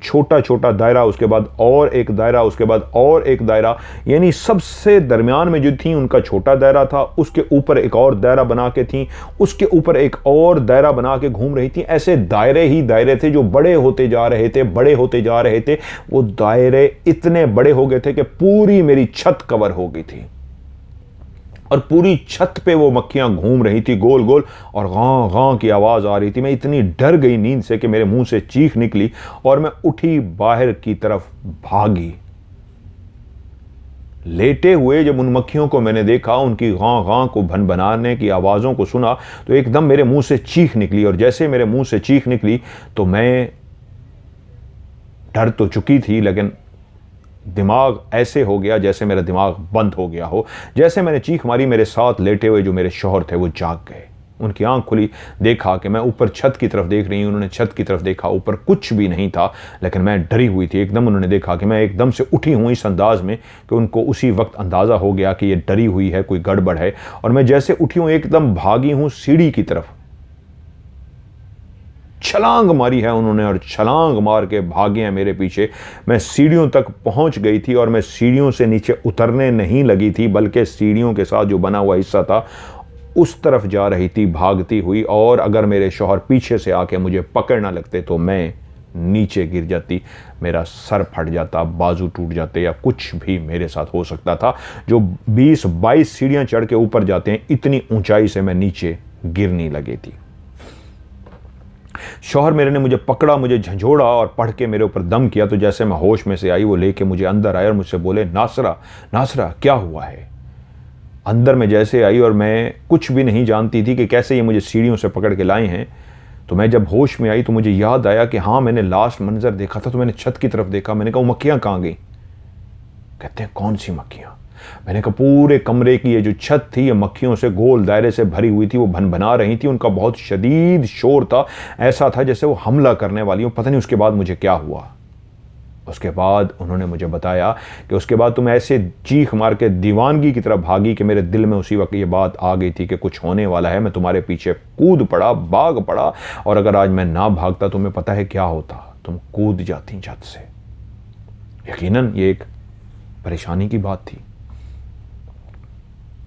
छोटा छोटा दायरा, उसके बाद और एक दायरा, उसके बाद और एक दायरा, यानी सबसे दरमियान में जो थी उनका छोटा दायरा था, उसके ऊपर एक और दायरा बना के थी, उसके ऊपर एक और दायरा बना के घूम रही थी। ऐसे दायरे ही दायरे थे जो बड़े होते जा रहे थे, बड़े होते जा रहे थे। वो दायरे इतने बड़े हो गए थे कि पूरी मेरी छत कवर हो गई थी और पूरी छत पे वो मक्खियां घूम रही थी गोल गोल, और गां गां की आवाज़ आ रही थी। मैं इतनी डर गई नींद से कि मेरे मुंह से चीख निकली और मैं उठी, बाहर की तरफ भागी। लेटे हुए जब उन मक्खियों को मैंने देखा, उनकी गां गां को भनभनाने की आवाज़ों को सुना, तो एकदम मेरे मुंह से चीख निकली। और जैसे मेरे मुंह से चीख निकली तो मैं डर तो चुकी थी, लेकिन दिमाग ऐसे हो गया जैसे मेरा दिमाग बंद हो गया हो। जैसे मैंने चीख मारी, मेरे साथ लेटे हुए जो मेरे शौहर थे वो जाग गए। उनकी आंख खुली, देखा कि मैं ऊपर छत की तरफ देख रही हूँ। उन्होंने छत की तरफ देखा, ऊपर कुछ भी नहीं था, लेकिन मैं डरी हुई थी एकदम। उन्होंने देखा कि मैं एकदम से उठी हूँ इस अंदाज में कि उनको उसी वक्त अंदाज़ा हो गया कि ये डरी हुई है, कोई गड़बड़ है। और मैं जैसे उठी हूँ एकदम भागी हूँ सीढ़ी की तरफ। छलांग मारी है उन्होंने और छलांग मार के भागे हैं मेरे पीछे। मैं सीढ़ियों तक पहुंच गई थी और मैं सीढ़ियों से नीचे उतरने नहीं लगी थी, बल्कि सीढ़ियों के साथ जो बना हुआ हिस्सा था उस तरफ जा रही थी भागती हुई। और अगर मेरे शौहर पीछे से आके मुझे पकड़ ना लगते तो मैं नीचे गिर जाती, मेरा सर फट जाता, बाजू टूट जाते, या कुछ भी मेरे साथ हो सकता था। जो 20-22 सीढ़ियां चढ़ के ऊपर जाते हैं, इतनी ऊंचाई से मैं नीचे गिरने लगी थी। शौहर मेरे ने मुझे पकड़ा, मुझे झंझोड़ा और पढ़ के मेरे ऊपर दम किया। तो जैसे मैं होश में से आई, वो लेके मुझे अंदर आए और मुझसे बोले, नासरा नासरा क्या हुआ है। अंदर में जैसे आई और मैं कुछ भी नहीं जानती थी कि कैसे ये मुझे सीढ़ियों से पकड़ के लाए हैं। तो मैं जब होश में आई तो मुझे याद आया कि हाँ, मैंने लास्ट मंजर देखा था। तो मैंने छत की तरफ देखा, मैंने कहा वो मक्खियाँ कहाँ गई। कहते हैं कौन सी मक्खियाँ। मैंने कहा पूरे कमरे की ये जो छत थी ये मक्खियों से गोल दायरे से भरी हुई थी, वो भनभना रही थी। उनका बहुत शदीद शोर था, ऐसा था जैसे वो हमला करने वाली हो। पता नहीं उसके बाद मुझे क्या हुआ। उसके बाद उन्होंने मुझे बताया कि उसके बाद तुम ऐसे चीख मार के दीवानगी की तरफ भागी कि मेरे दिल में उसी वक्त ये बात आ गई थी कि कुछ होने वाला है। मैं तुम्हारे पीछे कूद पड़ा, भाग पड़ा, और अगर आज मैं ना भागता तुम्हें पता है क्या होता, तुम कूद जाती छत से। यकीनन ये एक परेशानी की बात थी।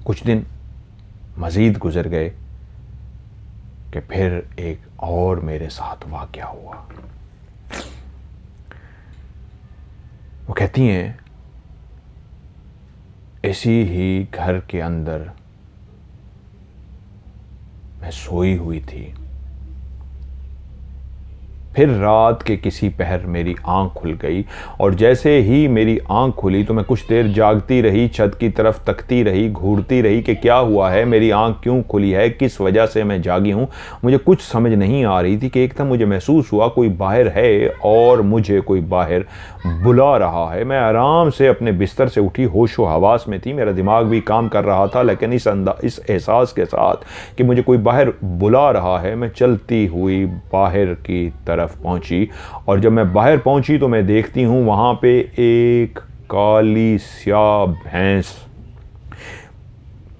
कुछ दिन मजीद गुजर गए कि फिर एक और मेरे साथ वाक़या हुआ। वो कहती हैं ऐसी ही घर के अंदर मैं सोई हुई थी। फिर रात के किसी पहर मेरी आंख खुल गई, और जैसे ही मेरी आंख खुली तो मैं कुछ देर जागती रही, छत की तरफ तकती रही, घूरती रही कि क्या हुआ है, मेरी आंख क्यों खुली है, किस वजह से मैं जागी हूँ। मुझे कुछ समझ नहीं आ रही थी कि एकदम मुझे महसूस हुआ कोई बाहर है और मुझे कोई बाहर बुला रहा है। मैं आराम से अपने बिस्तर से उठी, होशो हवास में थी, मेरा दिमाग भी काम कर रहा था, लेकिन इस एहसास के साथ कि मुझे कोई बाहर बुला रहा है, मैं चलती हुई बाहर की तरफ पहुंची। और जब मैं बाहर पहुंची तो मैं देखती हूं वहां पे एक काली स्याह भैंस,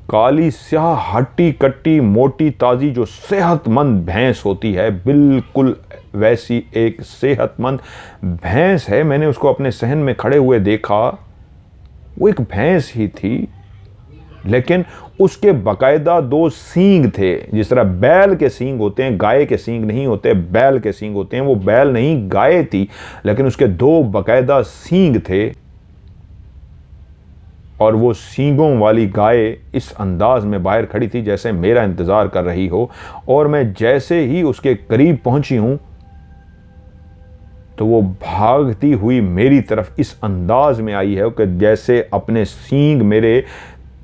काली स्याह हट्टी कट्टी मोटी ताजी जो सेहतमंद भैंस होती है, बिल्कुल वैसी एक सेहतमंद भैंस है। मैंने उसको अपने सहन में खड़े हुए देखा। वो एक भैंस ही थी, लेकिन उसके बाकायदा 2 सींग थे। जिस तरह बैल के सींग होते हैं, गाय के सींग नहीं होते, बैल के सींग होते हैं। वो बैल नहीं, गाय थी, लेकिन उसके 2 बाकायदा सींग थे। और वो सींगों वाली गाय इस अंदाज में बाहर खड़ी थी जैसे मेरा इंतज़ार कर रही हो। और मैं जैसे ही उसके करीब पहुंची हूं तो वो भागती हुई मेरी तरफ इस अंदाज में आई है कि जैसे अपने सींग मेरे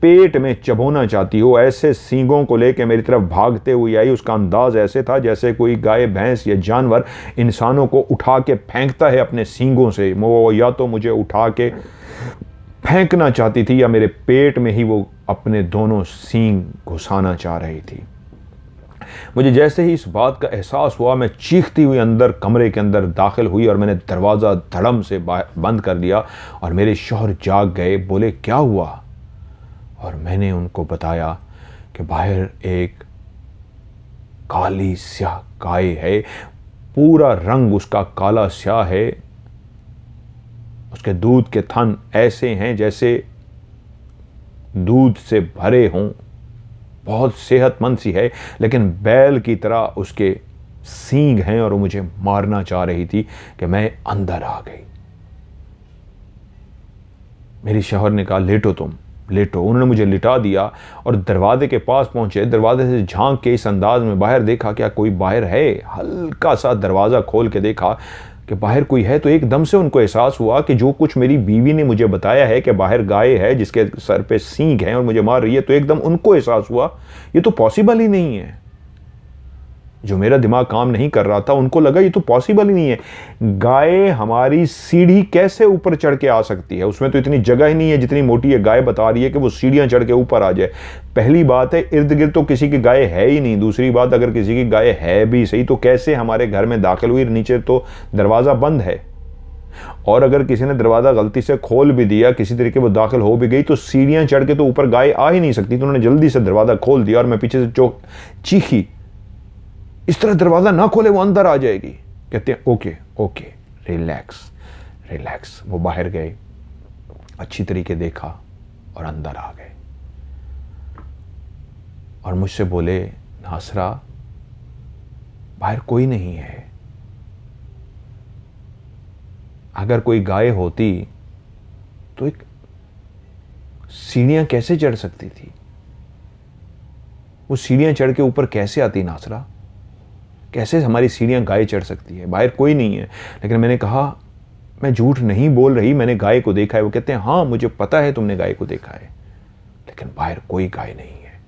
पेट में चबोना चाहती हो। ऐसे सींगों को लेकर मेरी तरफ भागते हुए आई। उसका अंदाज ऐसे था जैसे कोई गाय, भैंस या जानवर इंसानों को उठा के फेंकता है अपने सींगों से। वो या तो मुझे उठा के फेंकना चाहती थी या मेरे पेट में ही वो अपने दोनों सींग घुसाना चाह रही थी। मुझे जैसे ही इस बात का एहसास हुआ, मैं चीखती हुई अंदर कमरे के अंदर दाखिल हुई और मैंने दरवाज़ा धड़म से बंद कर दिया। और मेरे शौहर जाग गए, बोले क्या हुआ। और मैंने उनको बताया कि बाहर एक काली स्याह गाय है, पूरा रंग उसका काला स्याह है। उसके दूध के थन ऐसे हैं जैसे दूध से भरे हों, बहुत सेहतमंद सी है, लेकिन बैल की तरह उसके सींग हैं और वो मुझे मारना चाह रही थी कि मैं अंदर आ गई। मेरी शौहर ने कहा लेटो, तुम लेटो। उन्होंने मुझे लिटा दिया और दरवाजे के पास पहुंचे। दरवाजे से झांक के इस अंदाज में बाहर देखा क्या कोई बाहर है। हल्का सा दरवाज़ा खोल के देखा कि बाहर कोई है। तो एकदम से उनको एहसास हुआ कि जो कुछ मेरी बीवी ने मुझे बताया है कि बाहर गाय है जिसके सर पे सींग हैं और मुझे मार रही है, तो एकदम उनको एहसास हुआ ये तो पॉसिबल ही नहीं है। जो मेरा दिमाग काम नहीं कर रहा था, उनको लगा ये तो पॉसिबल ही नहीं है, गाय हमारी सीढ़ी कैसे ऊपर चढ़ के आ सकती है, उसमें तो इतनी जगह ही नहीं है जितनी मोटी ये गाय बता रही है कि वो सीढ़ियां चढ़ के ऊपर आ जाए। पहली बात है, इर्द गिर्द तो किसी की गाय है ही नहीं। दूसरी बात, अगर किसी की गाय है भी सही तो कैसे हमारे घर में दाखिल हुई, नीचे तो दरवाज़ा बंद है, और अगर किसी ने दरवाज़ा गलती से खोल भी दिया, किसी तरीके वो दाखिल हो भी गई, तो सीढ़ियां चढ़ के तो ऊपर गाय आ ही नहीं सकती। तो उन्होंने जल्दी से दरवाज़ा खोल दिया और मैं पीछे से चीखी, इस तरह दरवाज़ा ना खोले, वो अंदर आ जाएगी। कहते हैं ओके ओके, रिलैक्स रिलैक्स। वो बाहर गए, अच्छी तरीके देखा और अंदर आ गए और मुझसे बोले, नासरा बाहर कोई नहीं है, अगर कोई गाय होती तो एक सीढ़ियां कैसे चढ़ सकती थी, वो सीढ़ियां चढ़ के ऊपर कैसे आती नासरा, कैसे हमारी सीढ़ियां गाय चढ़ सकती है, बाहर कोई नहीं है। लेकिन मैंने कहा, मैं झूठ नहीं बोल रही, मैंने गाय को देखा है। वो कहते हैं हाँ मुझे पता है तुमने गाय को देखा है, लेकिन बाहर कोई गाय नहीं है।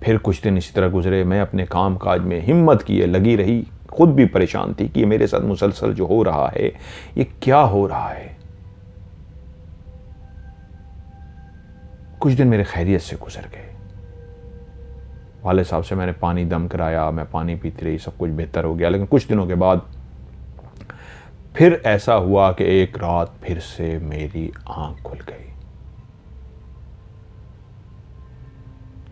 फिर कुछ दिन इसी तरह गुजरे, मैं अपने काम काज में हिम्मत किए लगी रही, खुद भी परेशान थी कि ये मेरे साथ मुसलसल जो हो रहा है ये क्या हो रहा है। कुछ दिन मेरे खैरियत से गुजर गए, वाले साहब से मैंने पानी दम कराया, मैं पानी पीती रही, सब कुछ बेहतर हो गया। लेकिन कुछ दिनों के बाद फिर ऐसा हुआ कि एक रात फिर से मेरी आंख खुल गई।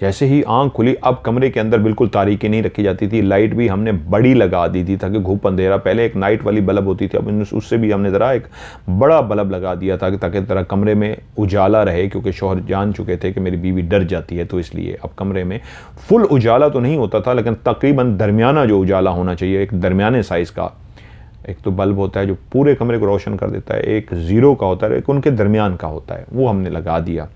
जैसे ही आंख खुली, अब कमरे के अंदर बिल्कुल तारीकी नहीं रखी जाती थी, लाइट भी हमने बड़ी लगा दी थी ताकि घुप अंधेरा, पहले एक नाइट वाली बल्ब होती थी, अब उससे भी हमने ज़रा एक बड़ा बल्ब लगा दिया था ताकि ज़रा कमरे में उजाला रहे, क्योंकि शौहर जान चुके थे कि मेरी बीवी डर जाती है, तो इसलिए अब कमरे में फुल उजाला तो नहीं होता था, लेकिन तकरीबन दरमियाना जो उजाला होना चाहिए, एक दरमियाने साइज़ का एक तो बल्ब होता है जो पूरे कमरे को रोशन कर देता है, एक ज़ीरो का होता है, एक उनके दरमियान का होता है, वो हमने लगा दिया।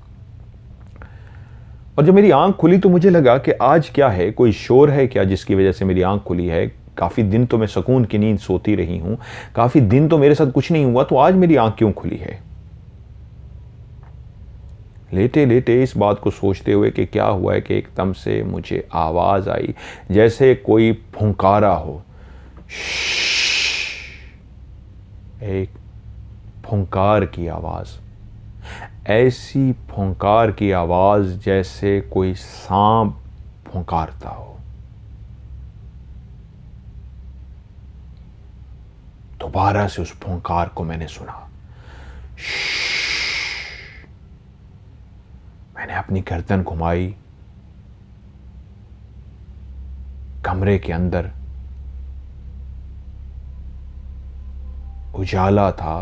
और जब मेरी आंख खुली तो मुझे लगा कि आज क्या है, कोई शोर है क्या जिसकी वजह से मेरी आंख खुली है। काफ़ी दिन तो मैं सुकून की नींद सोती रही हूँ, काफ़ी दिन तो मेरे साथ कुछ नहीं हुआ, तो आज मेरी आंख क्यों खुली है। लेटे लेटे इस बात को सोचते हुए कि क्या हुआ है कि एकदम से मुझे आवाज़ आई जैसे कोई फुंकारा हो, एक फुंकार की आवाज़, ऐसी फुंकार की आवाज़ जैसे कोई सांप फुंकारता हो। दोबारा से उस फुंकार को मैंने सुना। मैंने अपनी गर्दन घुमाई, कमरे के अंदर उजाला था,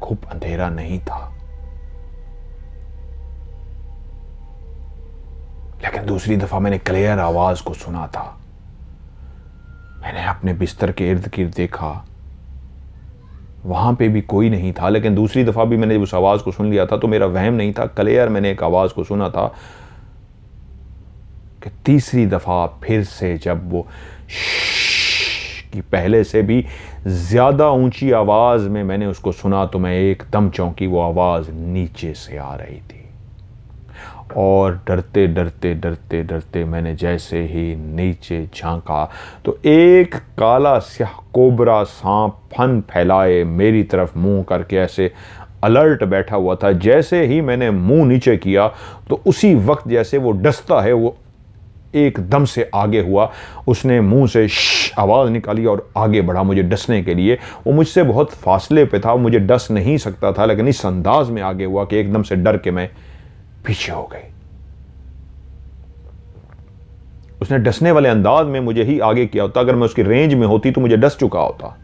खूब अंधेरा नहीं था। लेकिन दूसरी दफा मैंने क्लियर आवाज को सुना था। मैंने अपने बिस्तर के इर्द गिर्द देखा, वहां पे भी कोई नहीं था। लेकिन दूसरी दफा भी मैंने उस आवाज को सुन लिया था तो मेरा वहम नहीं था, क्लियर मैंने एक आवाज को सुना था। कि तीसरी दफा फिर से जब वो की पहले से भी ज्यादा ऊंची आवाज में मैंने उसको सुना तो मैं एकदम चौंकी। वो आवाज नीचे से आ रही थी और डरते डरते डरते डरते मैंने जैसे ही नीचे झांका तो एक काला स्याह कोबरा सांप फन फैलाए मेरी तरफ मुंह करके ऐसे अलर्ट बैठा हुआ था। जैसे ही मैंने मुंह नीचे किया तो उसी वक्त जैसे वो डसता है वो एकदम से आगे हुआ। उसने मुंह से आवाज़ निकाली और आगे बढ़ा मुझे डसने के लिए। वो मुझसे बहुत फासले पे था, मुझे डस नहीं सकता था, लेकिन इस अंदाज में आगे हुआ कि एकदम से डर के मैं पीछे हो गई। उसने डसने वाले अंदाज में मुझे ही आगे किया होता, अगर मैं उसकी रेंज में होती तो मुझे डस चुका होता।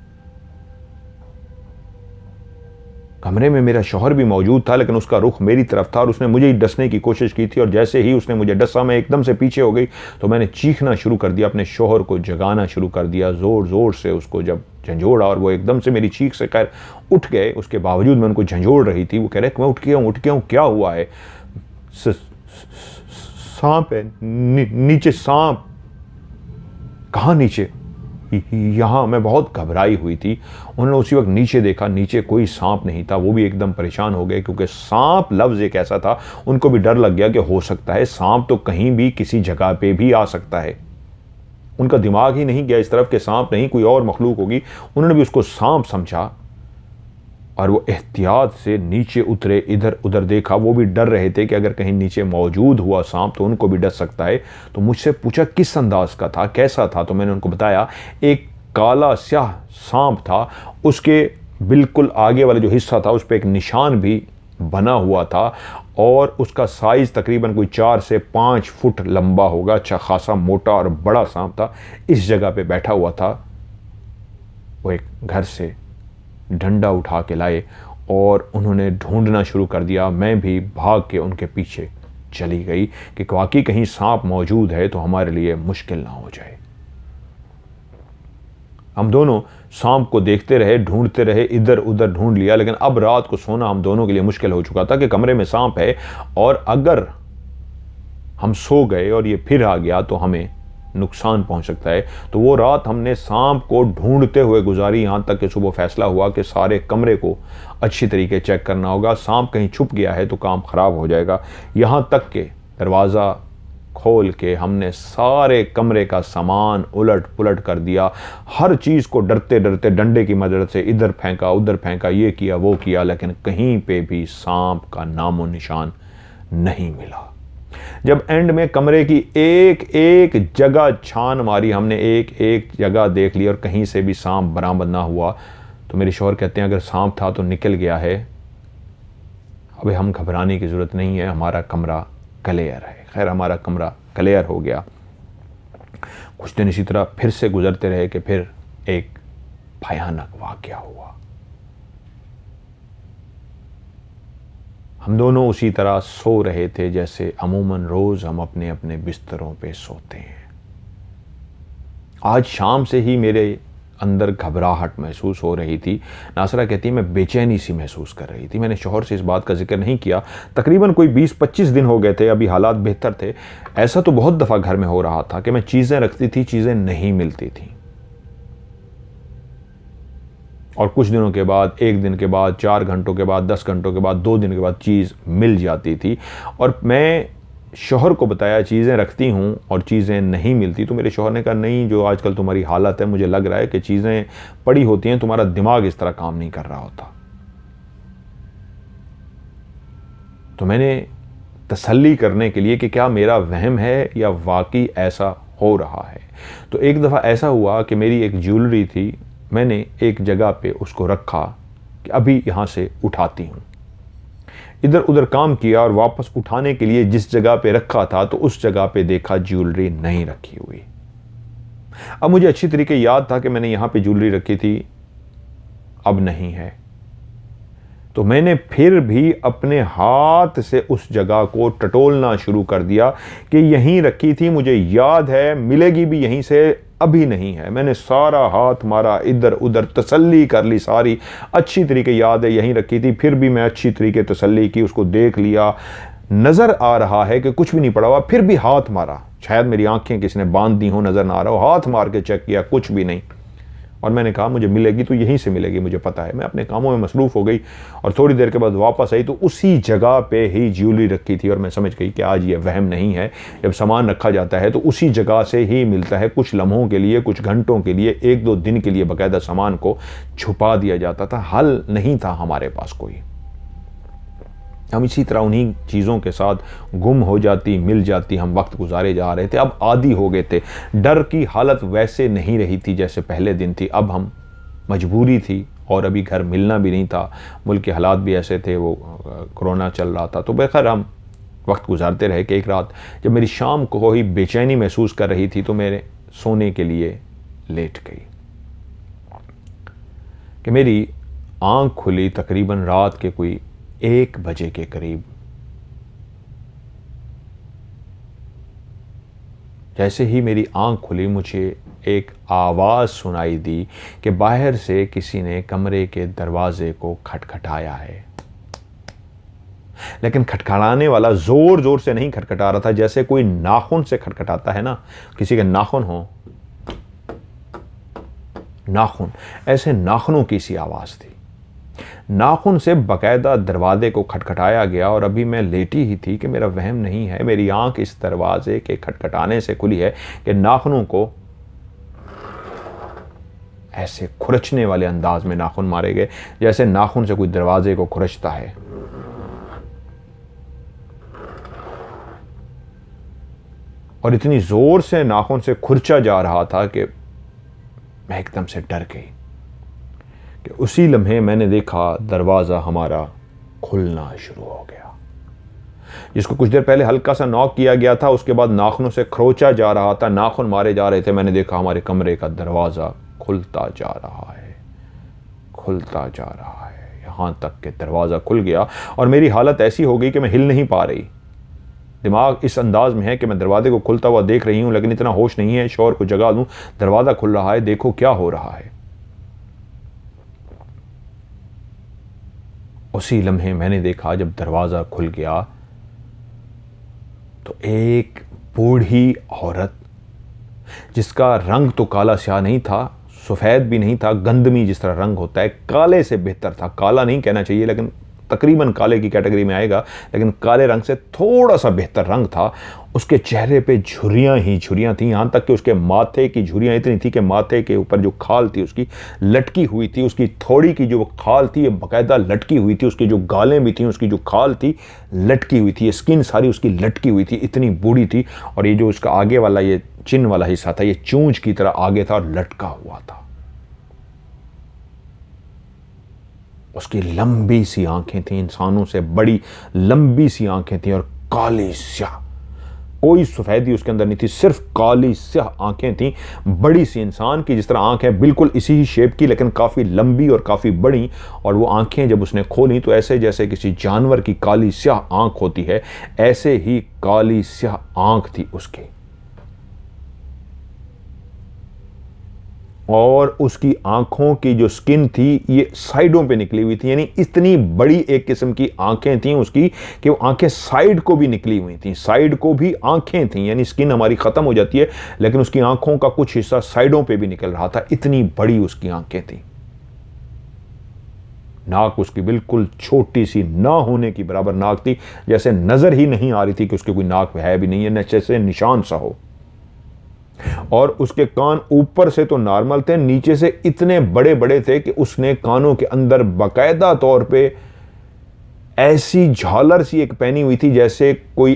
कमरे में मेरा शौहर भी मौजूद था लेकिन उसका रुख मेरी तरफ था और उसने मुझे ही डसने की कोशिश की थी। और जैसे ही उसने मुझे डसा मैं एकदम से पीछे हो गई तो मैंने चीखना शुरू कर दिया, अपने शौहर को जगाना शुरू कर दिया, ज़ोर ज़ोर से उसको जब झंझोड़ा और वो एकदम से मेरी चीख से खैर उठ गए। उसके बावजूद मैं उनको झंझोड़ रही थी। वो कह रहे मैं उठ गया हूँ, क्या हुआ है? सांप है नीचे। सांप कहाँ नीचे? यहाँ। मैं बहुत घबराई हुई थी। उन्होंने उसी वक्त नीचे देखा, नीचे कोई सांप नहीं था। वो भी एकदम परेशान हो गए क्योंकि सांप लफ्ज़ एक ऐसा था, उनको भी डर लग गया कि हो सकता है सांप तो कहीं भी किसी जगह पे भी आ सकता है। उनका दिमाग ही नहीं गया इस तरफ कि सांप नहीं कोई और मखलूक होगी, उन्होंने भी उसको सांप समझा और वो एहतियात से नीचे उतरे, इधर उधर देखा। वो भी डर रहे थे कि अगर कहीं नीचे मौजूद हुआ सांप तो उनको भी डर सकता है। तो मुझसे पूछा किस अंदाज का था, कैसा था, तो मैंने उनको बताया एक काला स्याह सांप था, उसके बिल्कुल आगे वाला जो हिस्सा था उस पर एक निशान भी बना हुआ था और उसका साइज़ तकरीबन कोई 4 से 5 फुट लंबा होगा। अच्छा खासा मोटा और बड़ा सांप था, इस जगह पे बैठा हुआ था। वो एक घर से डंडा उठा के लाए और उन्होंने ढूंढना शुरू कर दिया। मैं भी भाग के उनके पीछे चली गई कि वाकई कहीं सांप मौजूद है तो हमारे लिए मुश्किल ना हो जाए। हम दोनों सांप को देखते रहे, ढूंढते रहे, इधर उधर ढूंढ लिया, लेकिन अब रात को सोना हम दोनों के लिए मुश्किल हो चुका था कि कमरे में सांप है और अगर हम सो गए और ये फिर आ गया तो हमें नुकसान पहुंच सकता है। तो वो रात हमने सांप को ढूंढते हुए गुजारी, यहाँ तक कि सुबह फैसला हुआ कि सारे कमरे को अच्छी तरीके चेक करना होगा, सांप कहीं छुप गया है तो काम ख़राब हो जाएगा। यहाँ तक कि दरवाज़ा खोल के हमने सारे कमरे का सामान उलट पुलट कर दिया, हर चीज़ को डरते डरते डंडे की मदद से इधर फेंका उधर फेंका, ये किया वो किया, लेकिन कहीं पे भी सांप का नामो निशान नहीं मिला। जब एंड में कमरे की एक एक जगह छान मारी हमने, एक एक जगह देख ली और कहीं से भी सांप बरामद ना हुआ, तो मेरे शौहर कहते हैं अगर सांप था तो निकल गया है, अबे हम घबराने की ज़रूरत नहीं है, हमारा कमरा क्लियर है। खैर हमारा कमरा क्लियर हो गया। कुछ दिन इसी तरह फिर से गुजरते रहे कि फिर एक भयानक वाक़या हुआ। हम दोनों उसी तरह सो रहे थे जैसे अमूमन रोज़ हम अपने अपने बिस्तरों पे सोते हैं। आज शाम से ही मेरे अंदर घबराहट महसूस हो रही थी। नासरा कहती है मैं बेचैनी सी महसूस कर रही थी। मैंने शौहर से इस बात का जिक्र नहीं किया। तकरीबन कोई 20-25 दिन हो गए थे, अभी हालात बेहतर थे। ऐसा तो बहुत दफ़ा घर में हो रहा था कि मैं चीज़ें रखती थी, चीज़ें नहीं मिलती थी, और कुछ दिनों के बाद, 1 दिन के बाद, 4 घंटों के बाद, 10 घंटों के बाद, 2 दिन के बाद चीज़ मिल जाती थी। और मैं शौहर को बताया चीज़ें रखती हूँ और चीज़ें नहीं मिलती, तो मेरे शौहर ने कहा नहीं, जो आजकल तुम्हारी हालत है मुझे लग रहा है कि चीज़ें पड़ी होती हैं, तुम्हारा दिमाग इस तरह काम नहीं कर रहा होता। तो मैंने तसल्ली करने के लिए कि क्या मेरा वहम है या वाकई ऐसा हो रहा है, तो एक दफ़ा ऐसा हुआ कि मेरी एक ज्वेलरी थी, मैंने एक जगह पे उसको रखा कि अभी यहाँ से उठाती हूँ। इधर उधर काम किया और वापस उठाने के लिए जिस जगह पे रखा था तो उस जगह पे देखा ज्वेलरी नहीं रखी हुई। अब मुझे अच्छी तरीके याद था कि मैंने यहाँ पे ज्वेलरी रखी थी, अब नहीं है। तो मैंने फिर भी अपने हाथ से उस जगह को टटोलना शुरू कर दिया कि यहीं रखी थी, मुझे याद है, मिलेगी भी यहीं से, अभी नहीं है। मैंने सारा हाथ मारा, इधर उधर तसल्ली कर ली, सारी अच्छी तरीके याद है यहीं रखी थी। फिर भी मैं अच्छी तरीके तसल्ली की, उसको देख लिया, नज़र आ रहा है कि कुछ भी नहीं पड़ा हुआ, फिर भी हाथ मारा, शायद मेरी आंखें किसी ने बांध दी हो, नज़र ना आ रहा हो, हाथ मार के चेक किया, कुछ भी नहीं। और मैंने कहा मुझे मिलेगी तो यहीं से मिलेगी, मुझे पता है। मैं अपने कामों में मसरूफ़ हो गई और थोड़ी देर के बाद वापस आई तो उसी जगह पे ही ज्वेलरी रखी थी और मैं समझ गई कि आज ये वहम नहीं है। जब सामान रखा जाता है तो उसी जगह से ही मिलता है। कुछ लम्हों के लिए, कुछ घंटों के लिए, 1-2 दिन के लिए बाकायदा सामान को छुपा दिया जाता था, हल नहीं था हमारे पास कोई। हम इसी तरह उन्हीं चीज़ों के साथ गुम हो जाती, मिल जाती, हम वक्त गुजारे जा रहे थे। अब आदी हो गए थे, डर की हालत वैसे नहीं रही थी जैसे पहले दिन थी। अब हम मजबूरी थी और अभी घर मिलना भी नहीं था, मुल्क के हालात भी ऐसे थे, वो कोरोना चल रहा था। तो बेखैर हम वक्त गुजारते रहे कि एक रात जब मेरी शाम को ही बेचैनी महसूस कर रही थी तो मेरे सोने के लिए लेट गई कि मेरी आँख खुली तकरीबन रात के कोई 1 बजे के करीब। जैसे ही मेरी आंख खुली मुझे एक आवाज़ सुनाई दी कि बाहर से किसी ने कमरे के दरवाजे को खटखटाया है। लेकिन खटखटाने वाला ज़ोर ज़ोर से नहीं खटखटा रहा था, जैसे कोई नाखून से खटखटाता है ना, किसी के नाखून हो, नाखून, ऐसे नाखूनों की सी आवाज़ थी। नाखून से बाकायदा दरवाजे को खटखटाया गया और अभी मैं लेटी ही थी कि मेरा वहम नहीं है, मेरी आंख इस दरवाजे के खटखटाने से खुली है कि नाखूनों को ऐसे खुरचने वाले अंदाज में नाखून मारे गए जैसे नाखून से कोई दरवाजे को खुरचता है। और इतनी जोर से नाखून से खुरचा जा रहा था कि मैं एकदम से डर गई कि उसी लम्हे मैंने देखा दरवाज़ा हमारा खुलना शुरू हो गया। जिसको कुछ देर पहले हल्का सा नॉक किया गया था, उसके बाद नाखूनों से खरोचा जा रहा था, नाखून मारे जा रहे थे, मैंने देखा हमारे कमरे का दरवाज़ा खुलता जा रहा है, खुलता जा रहा है, यहाँ तक कि दरवाज़ा खुल गया। और मेरी हालत ऐसी हो गई कि मैं हिल नहीं पा रही। दिमाग इस अंदाज में है कि मैं दरवाजे को खुलता हुआ देख रही हूँ, लेकिन इतना होश नहीं है शौहर को जगा दूँ, दरवाज़ा खुल रहा है, देखो क्या हो रहा है। उसी लम्हे मैंने देखा जब दरवाज़ा खुल गया तो एक बूढ़ी औरत, जिसका रंग तो काला स्याह नहीं था, सफ़ेद भी नहीं था, गंदमी जिस तरह रंग होता है, काले से बेहतर था। काला नहीं कहना चाहिए, लेकिन तकरीबन काले की कैटेगरी में आएगा, लेकिन काले रंग से थोड़ा सा बेहतर रंग था। उसके चेहरे पे झुर्रियाँ ही झुर्रियाँ थीं, यहाँ तक कि उसके माथे की झुर्रियाँ इतनी थी कि माथे के ऊपर जो खाल थी उसकी लटकी हुई थी, उसकी थोड़ी की जो खाल थी बाकायदा लटकी हुई थी, उसकी जो गालें भी थी उसकी जो खाल थी लटकी हुई थी, ये स्किन सारी उसकी लटकी हुई थी, इतनी बूढ़ी थी। और ये जो उसका आगे वाला ये चिन वाला हिस्सा था, ये चूंच की तरह आगे था और लटका हुआ था। उसकी लंबी सी आंखें थीं, इंसानों से बड़ी लंबी सी आंखें थीं और काली स्याह, कोई सफ़ेदी उसके अंदर नहीं थी, सिर्फ काली स्याह आंखें थीं, बड़ी सी इंसान की जिस तरह आंख है बिल्कुल इसी ही शेप की, लेकिन काफ़ी लंबी और काफ़ी बड़ी। और वो आंखें जब उसने खोली तो ऐसे जैसे किसी जानवर की काली स्याह आंख होती है, ऐसे ही काली स्याह आंख थी उसकी। और उसकी आंखों की जो स्किन थी ये साइडों पे निकली हुई थी, यानी इतनी बड़ी एक किस्म की आंखें थीं उसकी कि वो आंखें साइड को भी निकली हुई थीं, साइड को भी आंखें थीं, यानी स्किन हमारी ख़त्म हो जाती है लेकिन उसकी आंखों का कुछ हिस्सा साइडों पे भी निकल रहा था, इतनी बड़ी उसकी आंखें थीं। नाक उसकी बिल्कुल छोटी सी ना होने की बराबर नाक थी, जैसे नज़र ही नहीं आ रही थी कि उसके कोई नाक है भी नहीं है, जैसे निशान सा हो। और उसके कान ऊपर से तो नॉर्मल थे, नीचे से इतने बड़े बड़े थे कि उसने कानों के अंदर बाकायदा तौर पे ऐसी झालर सी एक पहनी हुई थी, जैसे कोई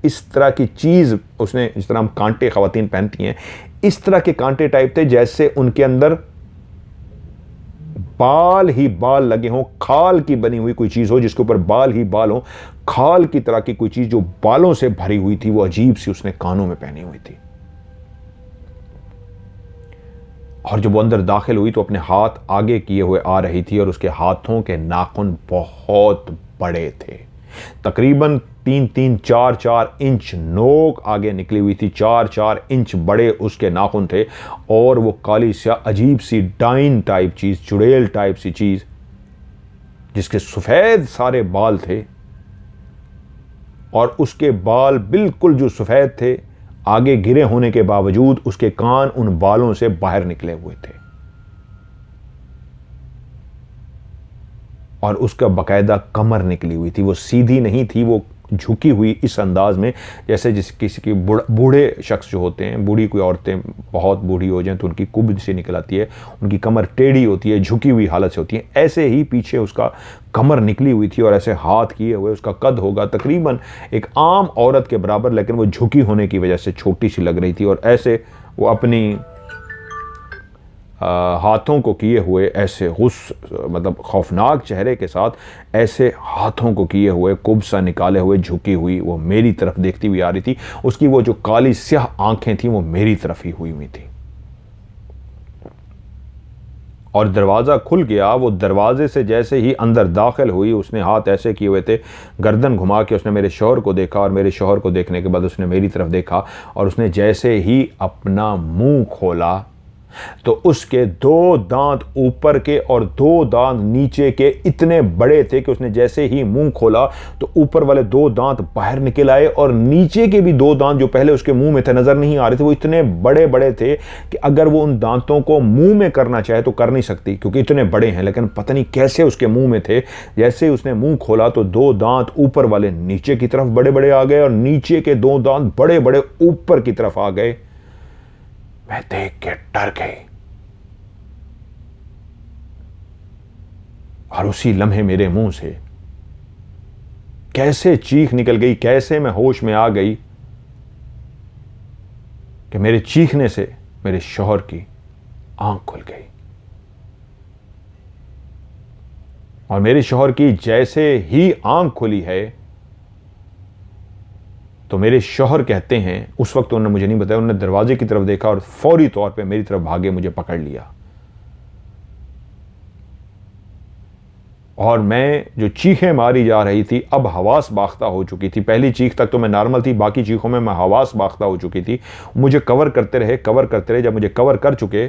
इस तरह की चीज़ उसने, जिस तरह हम कांटे ख़वातीन पहनती हैं, इस तरह के कांटे टाइप थे, जैसे उनके अंदर बाल ही बाल लगे हों, खाल की बनी हुई कोई चीज़ हो जिसके ऊपर बाल ही बाल हो, खाल की तरह की कोई चीज़ जो बालों से भरी हुई थी, वो अजीब सी उसने कानों में पहनी हुई थी। और जब वो अंदर दाखिल हुई तो अपने हाथ आगे किए हुए आ रही थी और उसके हाथों के नाखून बहुत बड़े थे, तकरीबन 3-3, 4-4 इंच नोक आगे निकली हुई थी, 4-4 इंच बड़े उसके नाखून थे। और वो काली सी अजीब सी डाइन टाइप चीज़, चुड़ैल टाइप सी चीज़, जिसके सफ़ेद सारे बाल थे और उसके बाल बिल्कुल जो सफ़ेद थे, आगे गिरे होने के बावजूद उसके कान उन बालों से बाहर निकले हुए थे। और उसका बाकायदा कमर निकली हुई थी, वो सीधी नहीं थी, वो झुकी हुई इस अंदाज में जैसे किसी की बूढ़े शख्स जो होते हैं, बूढ़ी कोई औरतें बहुत बूढ़ी हो जाएं तो उनकी कुब्ज से निकल आती है, उनकी कमर टेढ़ी होती है, झुकी हुई हालत से होती है, ऐसे ही पीछे उसका कमर निकली हुई थी और ऐसे हाथ किए हुए। उसका कद होगा तकरीबन एक आम औरत के बराबर, लेकिन वो झुकी होने की वजह से छोटी सी लग रही थी। और ऐसे वो अपनी हाथों को किए हुए ऐसे मतलब खौफनाक चेहरे के साथ ऐसे हाथों को किए हुए कुब्सा निकाले हुए झुकी हुई वो मेरी तरफ देखती हुई आ रही थी। उसकी वो जो काली स्याह आंखें थीं वो मेरी तरफ ही हुई थी। और दरवाज़ा खुल गया। वो दरवाजे से जैसे ही अंदर दाखिल हुई, उसने हाथ ऐसे किए हुए थे, गर्दन घुमा के उसने मेरे शौहर को देखा और मेरे शौहर को देखने के बाद उसने मेरी तरफ देखा और उसने जैसे ही अपना मुंह खोला तो उसके 2 दांत ऊपर के और 2 दांत नीचे के इतने बड़े थे कि उसने जैसे ही मुंह खोला तो ऊपर वाले 2 दांत बाहर निकल आए और नीचे के भी 2 दांत जो पहले उसके मुंह में थे, नजर नहीं आ रहे थे, वो इतने बड़े बड़े थे कि अगर वो उन दांतों को मुंह में करना चाहे तो कर नहीं सकती क्योंकि इतने बड़े हैं, लेकिन पता नहीं कैसे उसके मुंह में थे। जैसे ही उसने मुंह खोला तो 2 दांत ऊपर वाले नीचे की तरफ बड़े बड़े आ गए और नीचे के 2 दांत बड़े बड़े ऊपर की तरफ आ गए। मैं देख के डर गई। और उसी लम्हे मेरे मुंह से कैसे चीख निकल गई, कैसे मैं होश में आ गई कि मेरे चीखने से मेरे शौहर की आंख खुल गई। और मेरे शौहर की जैसे ही आंख खुली है तो मेरे शौहर कहते हैं, उस वक्त उन्होंने मुझे नहीं बताया, उन्होंने दरवाजे की तरफ देखा और फौरी तौर पे मेरी तरफ भागे, मुझे पकड़ लिया। और मैं जो चीखें मारी जा रही थी अब हवास बाख्ता हो चुकी थी। पहली चीख तक तो मैं नॉर्मल थी, बाकी चीखों में मैं हवास बाख्ता हो चुकी थी। मुझे कवर करते रहे। जब मुझे कवर कर चुके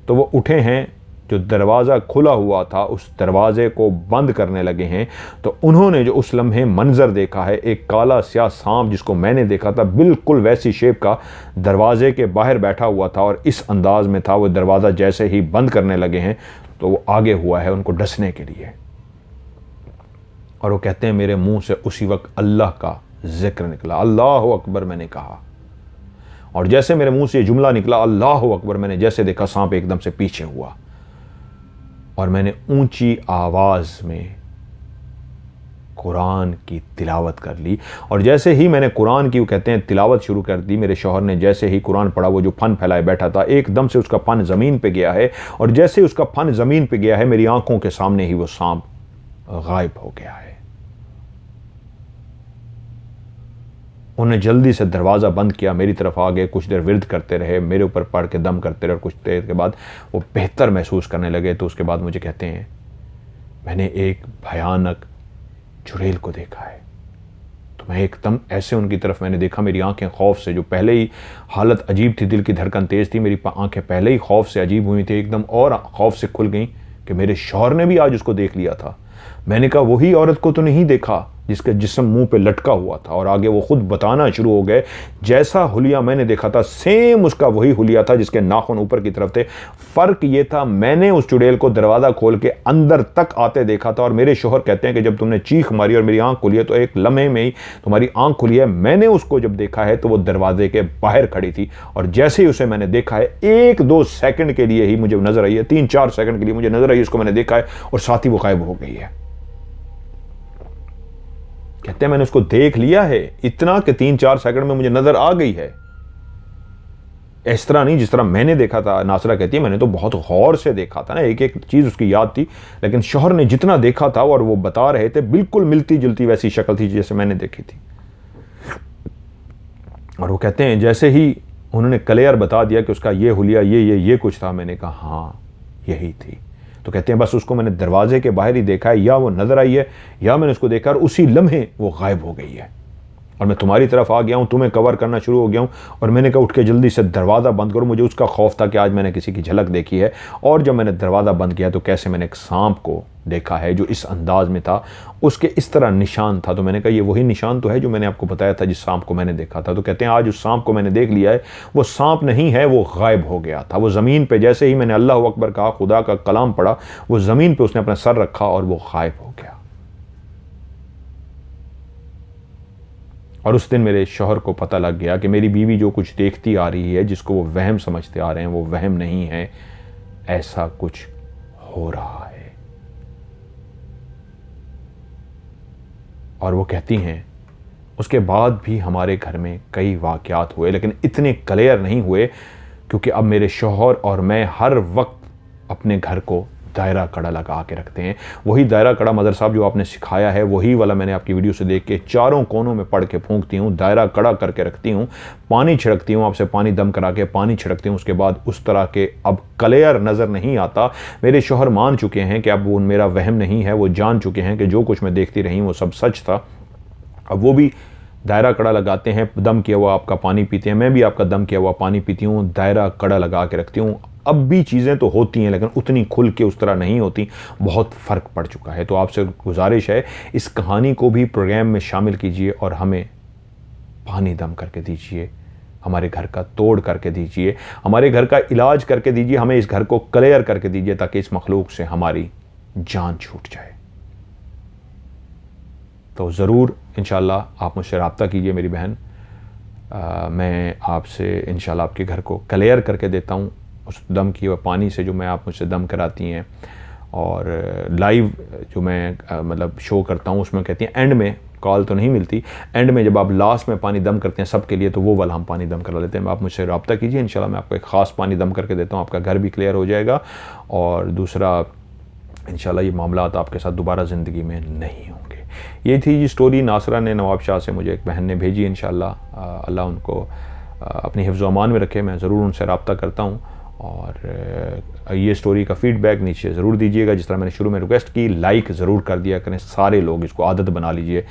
तो वो उठे हैं, जो दरवाज़ा खुला हुआ था उस दरवाजे को बंद करने लगे हैं। तो उन्होंने जो उस लम्हे मंजर देखा है, एक काला स्याह सांप जिसको मैंने देखा था बिल्कुल वैसी शेप का दरवाजे के बाहर बैठा हुआ था और इस अंदाज में था। वो दरवाज़ा जैसे ही बंद करने लगे हैं तो वो आगे हुआ है उनको डसने के लिए। और वो कहते हैं मेरे मुंह से उसी वक्त अल्लाह का जिक्र निकला, अल्लाह अकबर मैंने कहा। और जैसे मेरे मुंह से ये जुमला निकला अल्लाह अकबर, मैंने जैसे देखा सांप एकदम से पीछे हुआ और मैंने ऊंची आवाज में कुरान की तिलावत कर ली। और जैसे ही मैंने कुरान की, वो कहते हैं, तिलावत शुरू कर दी, मेरे शौहर ने जैसे ही कुरान पढ़ा, वो जो फन फैलाए बैठा था एकदम से उसका फन ज़मीन पे गया है। और जैसे उसका फन ज़मीन पे गया है मेरी आंखों के सामने ही वो सांप गायब हो गया है। उन्होंने जल्दी से दरवाज़ा बंद किया, मेरी तरफ आ गए, कुछ देर विर्द करते रहे, मेरे ऊपर पढ़ के दम करते रहे। और कुछ देर के बाद वो बेहतर महसूस करने लगे। तो उसके बाद मुझे कहते हैं मैंने एक भयानक चुड़ैल को देखा है। तो मैं एकदम ऐसे उनकी तरफ मैंने देखा, मेरी आंखें खौफ से, जो पहले ही हालत अजीब थी, दिल की धड़कन तेज़ थी, मेरी आंखें पहले ही खौफ से अजीब हुई थी, एकदम और खौफ से खुल गई कि मेरे शौहर ने भी आज उसको देख लिया था। मैंने कहा वही औरत को तो नहीं देखा जिसका जिस्म मुंह पे लटका हुआ था। और आगे वो खुद बताना शुरू हो गए, जैसा हुलिया मैंने देखा था सेम उसका वही हुलिया था जिसके नाखून ऊपर की तरफ थे। फ़र्क ये था मैंने उस चुड़ैल को दरवाज़ा खोल के अंदर तक आते देखा था। और मेरे शौहर कहते हैं कि जब तुमने चीख मारी और मेरी आंख खुली है तो एक लम्हे में ही तुम्हारी आंख खुली है। मैंने उसको जब देखा है तो वो दरवाजे के बाहर खड़ी थी और जैसे ही उसे मैंने देखा है 1-2 सेकंड के लिए ही मुझे नजर आई है, 3-4 सेकंड के लिए मुझे नजर आई, उसको मैंने देखा है और साथ ही वो गायब हो गई है। कहते हैं मैंने उसको देख लिया है इतना कि 3-4 सेकंड में मुझे नजर आ गई है। इस तरह नहीं जिस तरह मैंने देखा था। नासरा कहती है मैंने तो बहुत गौर से देखा था ना, एक एक चीज उसकी याद थी, लेकिन शौहर ने जितना देखा था और वो बता रहे थे बिल्कुल मिलती जुलती वैसी शक्ल थी जैसे मैंने देखी थी। और वो कहते हैं जैसे ही उन्होंने क्लियर बता दिया कि उसका ये हुलिया ये कुछ था, मैंने कहा हाँ यही थी। तो कहते हैं बस उसको मैंने दरवाजे के बाहर ही देखा है, या वो नजर आई है या मैंने उसको देखा और उसी लम्हे वो गायब हो गई है। और मैं तुम्हारी तरफ आ गया हूँ, तुम्हें कवर करना शुरू हो गया हूँ और मैंने कहा उठ के जल्दी से दरवाज़ा बंद करो। मुझे उसका खौफ था कि आज मैंने किसी की झलक देखी है। और जब मैंने दरवाज़ा बंद किया तो कैसे मैंने एक सांप को देखा है जो इस अंदाज में था, उसके इस तरह निशान था। तो मैंने कहा ये वही निशान तो है जो मैंने आपको बताया था जिस सांप को मैंने देखा था। तो कहते हैं आज उस सांप को मैंने देख लिया है, वो सांप नहीं है, वो गायब हो गया था। वो ज़मीन पर जैसे ही मैंने अल्लाह अकबर कहा, खुदा का कलाम पढ़ा, वो ज़मीन पर उसने अपना सर रखा और वो गायब हो गया। और उस दिन मेरे शौहर को पता लग गया कि मेरी बीवी जो कुछ देखती आ रही है, जिसको वो वहम समझते आ रहे हैं, वो वहम नहीं है, ऐसा कुछ हो रहा है। और वो कहती हैं उसके बाद भी हमारे घर में कई वाक़यात हुए, लेकिन इतने क्लियर नहीं हुए क्योंकि अब मेरे शौहर और मैं हर वक्त अपने घर को दायरा कड़ा लगा के रखते हैं। वही दायरा कड़ा मदर साहब जो आपने सिखाया है, वही वाला मैंने आपकी वीडियो से देख के चारों कोनों में पढ़ के फूंकती हूँ, दायरा कड़ा करके रखती हूँ, पानी छिड़कती हूँ, आपसे पानी दम करा के पानी छिड़कती हूँ। उसके बाद उस तरह के अब क्लियर नज़र नहीं आता। मेरे शौहर मान चुके हैं कि अब वो मेरा वहम नहीं है, वो जान चुके हैं कि जो कुछ मैं देखती रही वो सब सच था। अब वो भी दायरा कड़ा लगाते हैं, दम किया हुआ आपका पानी पीते हैं, मैं भी आपका दम किया हुआ पानी पीती हूँ, दायरा कड़ा लगा के रखती हूँ। अब भी चीज़ें तो होती हैं लेकिन उतनी खुल के उस तरह नहीं होती, बहुत फ़र्क पड़ चुका है। तो आपसे गुजारिश है इस कहानी को भी प्रोग्राम में शामिल कीजिए और हमें पानी दम करके दीजिए, हमारे घर का तोड़ करके दीजिए, हमारे घर का इलाज करके दीजिए, हमें इस घर को क्लियर करके दीजिए ताकि इस मखलूक से हमारी जान छूट जाए। तो ज़रूर इंशाल्लाह आप मुझसे रब्ता कीजिए मेरी बहन, मैं आपसे इंशाल्लाह आपके घर को क्लियर करके देता हूँ उस दम किए हुए पानी से जो मैं आप मुझसे दम कराती हैं। और लाइव जो मैं मतलब शो करता हूँ उसमें कहती हैं एंड में, कॉल तो नहीं मिलती, एंड में जब आप लास्ट में पानी दम करते हैं सबके लिए, तो वो वाला हम पानी दम करा लेते हैं। आप मुझसे रब्ता कीजिए, इंशाल्लाह मैं आपको एक ख़ास पानी दम करके देता हूँ, आपका घर भी क्लियर हो जाएगा। और दूसरा, इंशाल्लाह ये मामलात आपके साथ दोबारा ज़िंदगी में नहीं होंगे। ये थी जी स्टोरी नासरा ने नवाब शाह से मुझे एक बहन ने भेजी। इंशाल्लाह अल्लाह उनको अपनी हिफ्ज़ व अमान में रखे, मैं ज़रूर उनसे रब्ता करता हूँ। और ये स्टोरी का फ़ीडबैक नीचे ज़रूर दीजिएगा। जिस तरह मैंने शुरू में रिक्वेस्ट की, लाइक ज़रूर कर दिया करें सारे लोग, इसको आदत बना लीजिए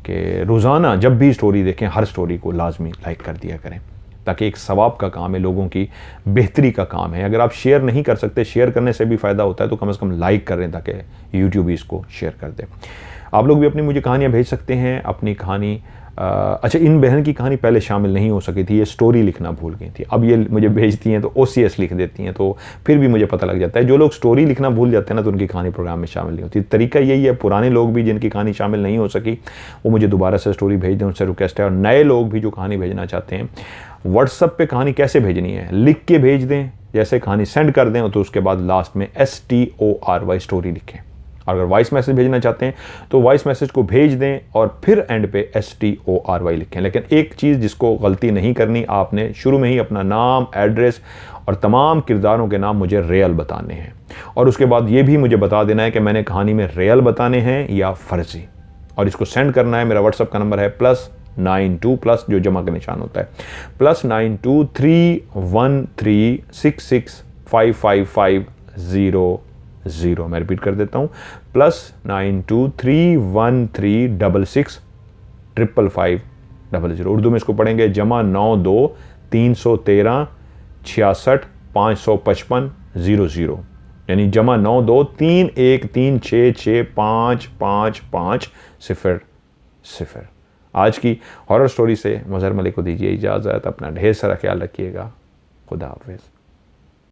कि रोज़ाना जब भी स्टोरी देखें हर स्टोरी को लाजमी लाइक कर दिया करें, ताकि एक सवाब का काम है, लोगों की बेहतरी का काम है। अगर आप शेयर नहीं कर सकते, शेयर करने से भी फ़ायदा होता है, तो कम से कम लाइक करें ताकि यूट्यूब इसको शेयर कर दे। आप लोग भी अपनी मुझे कहानियाँ भेज सकते हैं। अपनी कहानी अच्छा, इन बहन की कहानी पहले शामिल नहीं हो सकी थी, ये स्टोरी लिखना भूल गई थी। अब ये मुझे भेजती हैं तो OCS लिख देती हैं, तो फिर भी मुझे पता लग जाता है। जो लोग स्टोरी लिखना भूल जाते हैं ना, तो उनकी कहानी प्रोग्राम में शामिल नहीं होती। तरीका यही है, पुराने लोग भी जिनकी कहानी शामिल नहीं हो सकी वो मुझे दोबारा से स्टोरी भेज दें, उनसे रिक्वेस्ट है। और नए लोग भी जो कहानी भेजना चाहते हैं, व्हाट्सएप पे कहानी कैसे भेजनी है, लिख के भेज दें। जैसे कहानी सेंड कर दें तो उसके बाद लास्ट में STORY स्टोरी लिखें। अगर वॉइस मैसेज भेजना चाहते हैं तो वॉइस मैसेज को भेज दें और फिर एंड पे STORY लिखें। लेकिन एक चीज़ जिसको गलती नहीं करनी, आपने शुरू में ही अपना नाम, एड्रेस और तमाम किरदारों के नाम मुझे रियल बताने हैं। और उसके बाद ये भी मुझे बता देना है कि मैंने कहानी में रियल बताने हैं या फ़र्ज़ी। और इसको सेंड करना है। मेरा व्हाट्सअप का नंबर है +92 प्लस जो जमा का निशान होता है, +92 313 665550। मैं रिपीट कर देता हूँ, +92 313 665550। उर्दू में इसको पढ़ेंगे +92 313 66 555 00, यानी +92 3136655550। आज की हॉरर स्टोरी से मज़हर मलिक को दीजिए इजाज़त। अपना ढेर सारा ख्याल रखिएगा। खुदा हाफिज़।